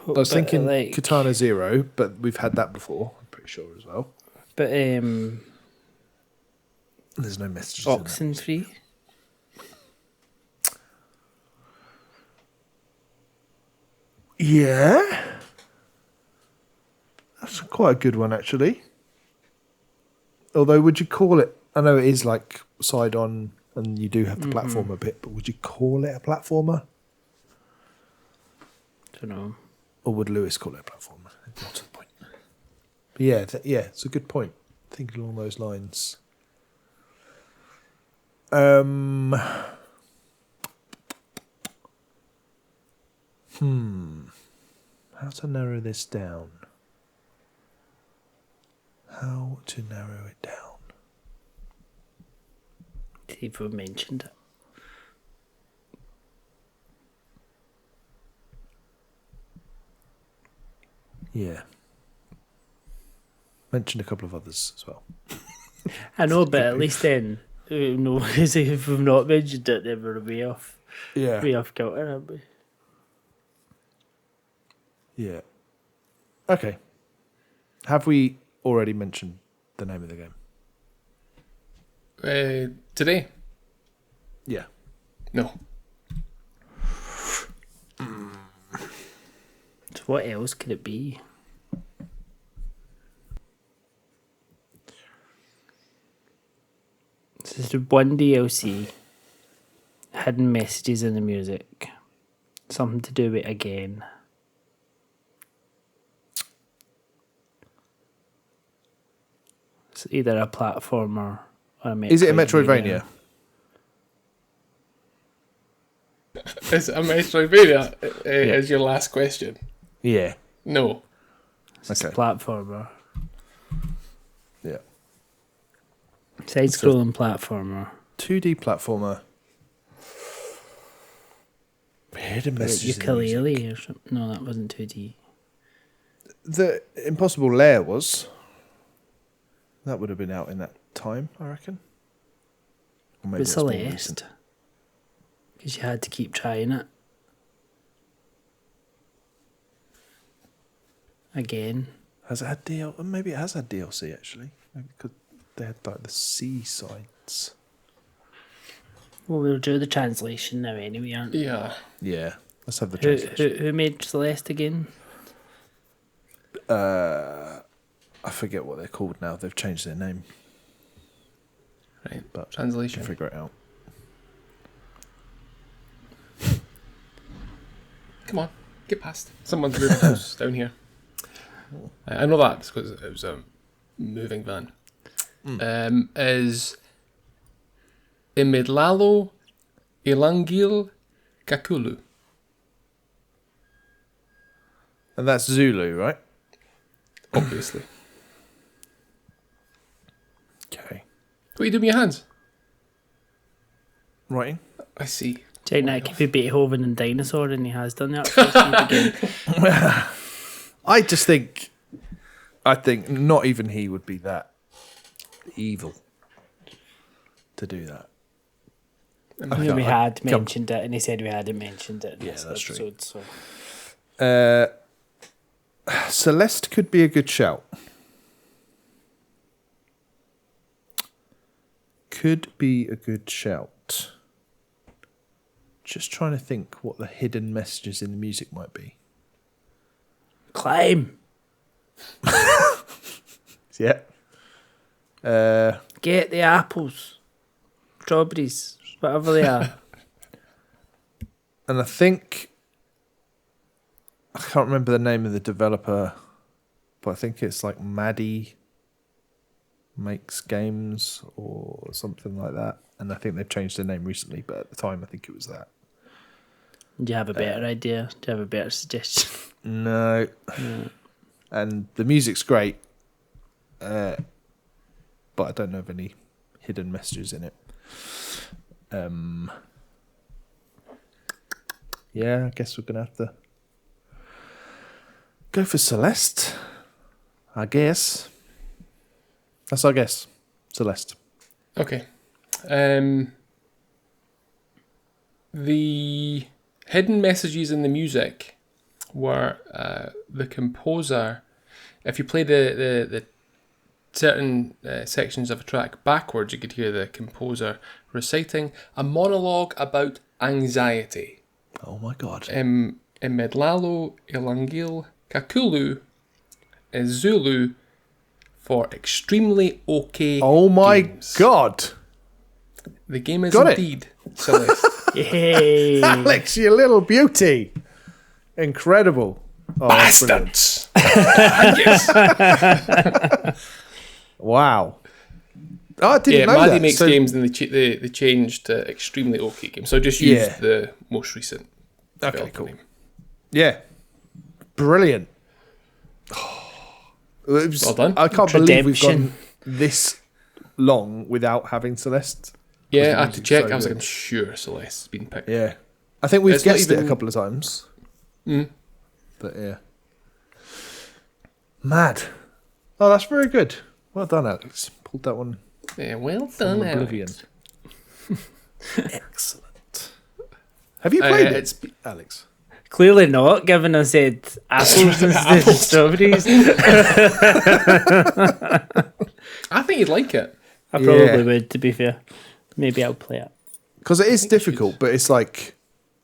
Speaker 3: I was thinking
Speaker 1: like,
Speaker 3: Katana Zero, but we've had that before, I'm pretty sure as well.
Speaker 1: but
Speaker 3: There's no messages in
Speaker 1: Oxenfree.
Speaker 3: that. Yeah. That's quite a good one, actually. Although, would you call it... I know it is like side-on and you do have the platformer bit, but would you call it a platformer?
Speaker 1: Don't know.
Speaker 3: Or would Lewis call it a platformer? Not to the point. But yeah, it's a good point. Thinking along those lines. How to narrow this down? How to narrow it down?
Speaker 1: See if we mentioned it.
Speaker 3: Yeah. mentioned a couple of others as well.
Speaker 1: I know, but at least then, no, if we've not mentioned it, then we're way off kilter, aren't we?
Speaker 3: Yeah. Okay. Have we already mentioned the name of the game?
Speaker 2: Today?
Speaker 3: Yeah.
Speaker 2: No.
Speaker 1: So what else could it be? This is the one DLC. Hidden messages in the music. Something to do with again. It's either a platformer or a Metroidvania.
Speaker 3: Is it a Metroidvania?
Speaker 2: Is it a Metroidvania? Is your last question?
Speaker 3: Yeah.
Speaker 2: No.
Speaker 1: It's a platformer.
Speaker 3: Yeah.
Speaker 1: Side-scrolling platformer.
Speaker 3: 2D platformer. Hidden messages.
Speaker 1: Ukulele or something. No, that wasn't 2D.
Speaker 3: The Impossible Lair was. That would have been out in that time, I reckon. Or maybe
Speaker 1: But Celeste. Because you had to keep trying it. Again.
Speaker 3: Has it had DLC? Maybe it has had DLC actually. Maybe because they had like the C-sides.
Speaker 1: Well, we'll do the translation now anyway, aren't we?
Speaker 2: Yeah.
Speaker 3: Yeah. Let's have the translation.
Speaker 1: Who made Celeste again?
Speaker 3: I forget what they're called now. They've changed their name.
Speaker 2: Right.
Speaker 3: But
Speaker 2: Translation.
Speaker 3: you can figure it out.
Speaker 2: Come on, get past. Someone's moving house down here. I know that because it was a moving van. Is Imidlalo Ilangil Kakulu.
Speaker 3: And that's Zulu, right?
Speaker 2: Obviously.
Speaker 3: Okay.
Speaker 2: What are you doing with your hands?
Speaker 3: Writing.
Speaker 2: I see.
Speaker 1: Check that could be Beethoven and Dinosaur, and he has done that. First again.
Speaker 3: I think not even he would be that evil to do that.
Speaker 1: We had mentioned it, and he said we hadn't mentioned it in
Speaker 3: Yeah,
Speaker 1: this
Speaker 3: that's true.
Speaker 1: episode. So.
Speaker 3: Celeste could be a good shout. Could be a good shout. Just trying to think what the hidden messages in the music might be.
Speaker 1: Climb.
Speaker 3: Yeah.
Speaker 1: Get the apples. Strawberries. Whatever they are.
Speaker 3: And I think I can't remember the name of the developer, but I think it's like Maddie Makes Games or something like that. And I think they've changed their name recently, but at the time I think it was that.
Speaker 1: Do you have a better idea? Do you have a better suggestion?
Speaker 3: No. And the music's great, but I don't know of any hidden messages in it. Yeah, I guess we're going to have to go for Celeste, I guess. That's our guess. Celeste.
Speaker 2: Okay. The hidden messages in the music were the composer. If you play the certain sections of a track backwards, you could hear the composer reciting a monologue about anxiety.
Speaker 3: Oh my god.
Speaker 2: Imedlalo Ilangil Kakulu is Zulu for extremely okay
Speaker 3: Oh my
Speaker 2: games.
Speaker 3: god.
Speaker 2: The game is
Speaker 3: Got it.
Speaker 2: indeed Celeste.
Speaker 1: Yay!
Speaker 3: Alex, you little beauty. Incredible. Oh, that's brilliant.
Speaker 2: Bastards! Yes.
Speaker 3: Wow. Oh, I didn't
Speaker 2: Yeah,
Speaker 3: know
Speaker 2: Maddie
Speaker 3: that.
Speaker 2: makes
Speaker 3: So-
Speaker 2: games and they changed to extremely okay games. So just use
Speaker 3: Yeah.
Speaker 2: the most recent.
Speaker 3: Okay,
Speaker 2: developer
Speaker 3: cool.
Speaker 2: name.
Speaker 3: Yeah. Brilliant. It was-
Speaker 2: Well done.
Speaker 3: I can't believe we've
Speaker 1: Redemption.
Speaker 3: gone this long without having Celeste.
Speaker 2: Yeah, I had to
Speaker 3: music's
Speaker 2: check.
Speaker 3: so
Speaker 2: I was
Speaker 3: good.
Speaker 2: like, I'm sure Celeste's been picked.
Speaker 3: Yeah. I think we've
Speaker 2: It's not
Speaker 3: guessed it a
Speaker 2: even-
Speaker 3: couple of times.
Speaker 2: Mm.
Speaker 3: But yeah. Mad. Oh, that's very good. Well done, Alex. Pulled that one
Speaker 2: Yeah, well
Speaker 3: from
Speaker 2: done,
Speaker 3: oblivion.
Speaker 2: Alex.
Speaker 3: Excellent. Have you played it,
Speaker 2: It's
Speaker 3: Alex?
Speaker 1: Clearly not, given I said apples instead of strawberries.
Speaker 2: I think you'd like it.
Speaker 1: I probably
Speaker 3: Yeah.
Speaker 1: would, to be fair. Maybe I'll play it.
Speaker 3: Because it is difficult, but it's like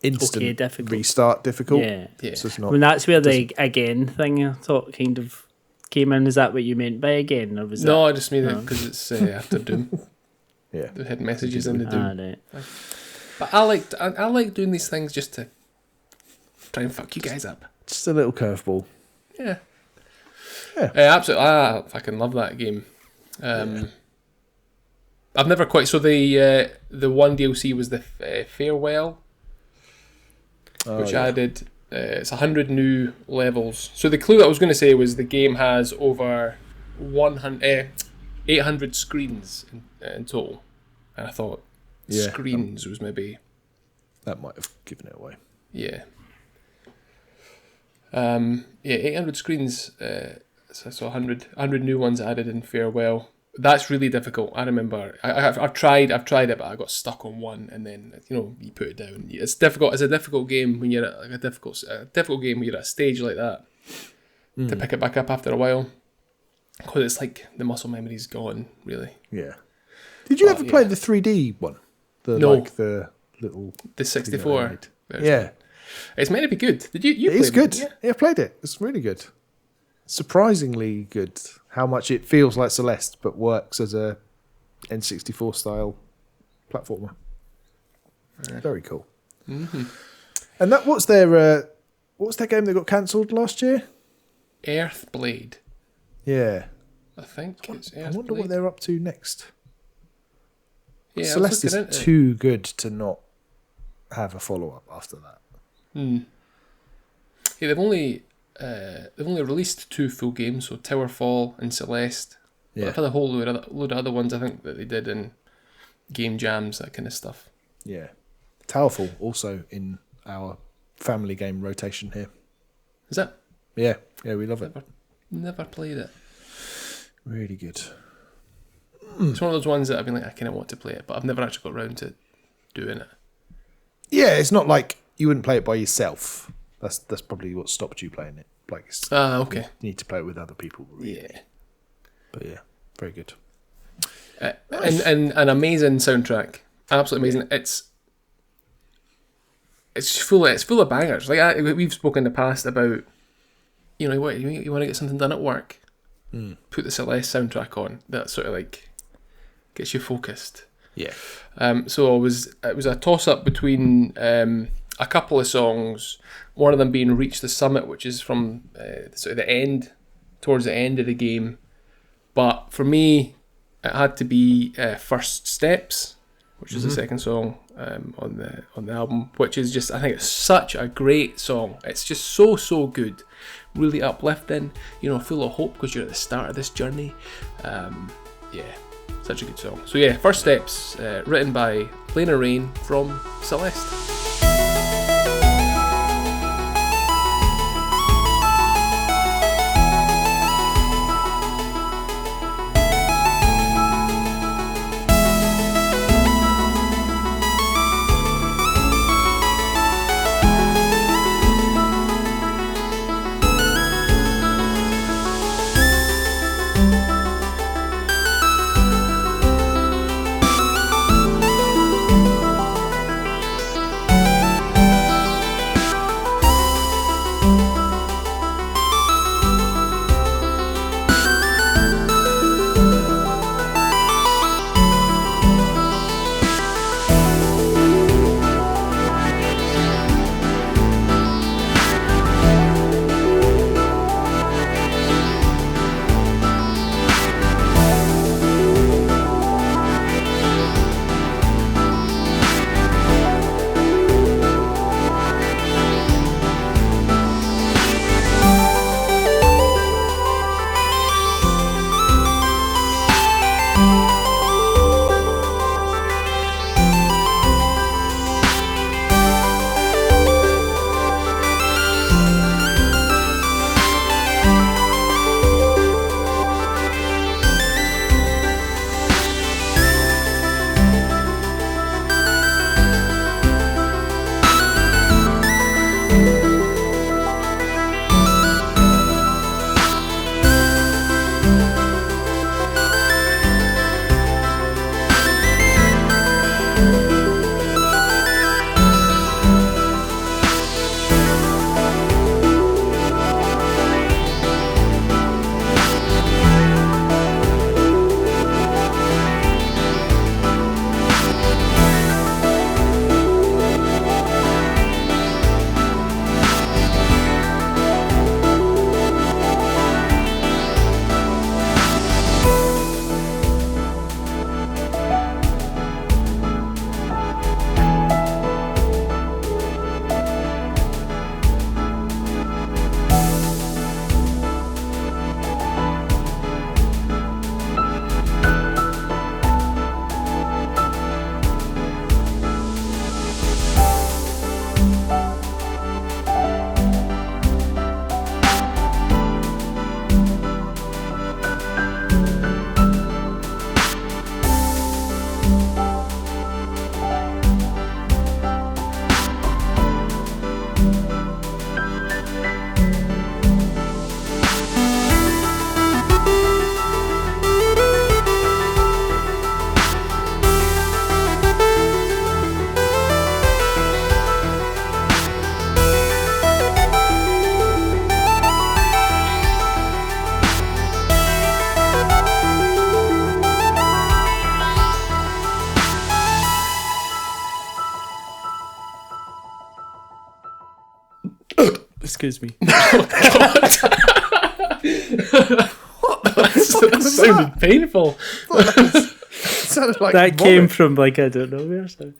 Speaker 3: instant
Speaker 1: Okay, difficult.
Speaker 3: restart difficult.
Speaker 1: Yeah.
Speaker 2: Yeah.
Speaker 3: So it's
Speaker 1: I
Speaker 3: not.
Speaker 1: mean, that's where the again thing I thought kind of came in. Is that what you meant by again? Or was
Speaker 2: No,
Speaker 1: that...
Speaker 2: I just mean it because it's after Doom.
Speaker 3: Yeah.
Speaker 2: The hidden messages in the Doom.
Speaker 1: Ah, right.
Speaker 2: But I like doing these things just to try and fuck you guys up.
Speaker 3: Just a little curveball.
Speaker 2: Yeah.
Speaker 3: Yeah.
Speaker 2: Absolutely. I fucking love that game. I've never quite. So the one DLC was the Farewell, which added it's 100 new levels. So the clue I was going to say was the game has over 800 screens in total, and I thought
Speaker 3: Yeah.
Speaker 2: screens was maybe
Speaker 3: That might have given it away.
Speaker 2: yeah. 800 screens. So 100 new ones added in Farewell. That's really difficult. I remember I've tried it, but I got stuck on one, and then you put it down. It's difficult. It's a difficult game when you're at a difficult game when you're at a stage like that to pick it back up after a while, because it's like the muscle memory's gone. Really,
Speaker 3: Yeah. Did you ever play the 3D one?
Speaker 2: No.
Speaker 3: Like the little.
Speaker 2: the 64. version.
Speaker 3: Yeah.
Speaker 2: It's meant to be good. Did you?
Speaker 3: It is
Speaker 2: played
Speaker 3: good.
Speaker 2: it?
Speaker 3: Yeah, I played it. It's really good. Surprisingly good. How much it feels like Celeste, but works as a N64 style platformer. Very cool.
Speaker 2: Mm-hmm.
Speaker 3: And what's their game that got cancelled last year?
Speaker 2: Earthblade.
Speaker 3: Yeah.
Speaker 2: I think it's
Speaker 3: I wonder what
Speaker 2: Earthblade.
Speaker 3: they're up to next.
Speaker 2: Yeah, I was
Speaker 3: Celeste is
Speaker 2: looking into it.
Speaker 3: too good to not have a follow up after that.
Speaker 2: Yeah, they've only released 2 full games, so Towerfall and Celeste. But
Speaker 3: Yeah.
Speaker 2: they've had a whole load of other ones, I think, that they did in game jams, that kind of stuff.
Speaker 3: Yeah. Towerfall also in our family game rotation here.
Speaker 2: Is that?
Speaker 3: Yeah. Yeah, we love it.
Speaker 2: Never played it.
Speaker 3: Really good.
Speaker 2: It's one of those ones that I've been like, I kind of want to play it, but I've never actually got around to doing it.
Speaker 3: Yeah, it's not like you wouldn't play it by yourself. That's probably what stopped you playing it. Like,
Speaker 2: Okay.
Speaker 3: you need to play it with other people. Really.
Speaker 2: Yeah.
Speaker 3: But yeah, very good.
Speaker 2: And an amazing soundtrack. Absolutely amazing. It's full of bangers. Like we've spoken in the past about, you want to get something done at work, put the Celeste soundtrack on. That sort of like gets you focused.
Speaker 3: Yeah.
Speaker 2: So it was a toss up between a couple of songs. One of them being "Reach the Summit," which is from sort of the end, towards the end of the game. But for me, it had to be "First Steps," which is the second song on the album. Which is just, I think it's such a great song. It's just so good, really uplifting. Full of hope because you're at the start of this journey. Such a good song. So yeah, First Steps, written by Lena Raine from Celeste.
Speaker 1: Excuse me.
Speaker 2: That sounded painful.
Speaker 3: It sounded like
Speaker 1: That
Speaker 3: vomit.
Speaker 1: came from like I don't know where. So.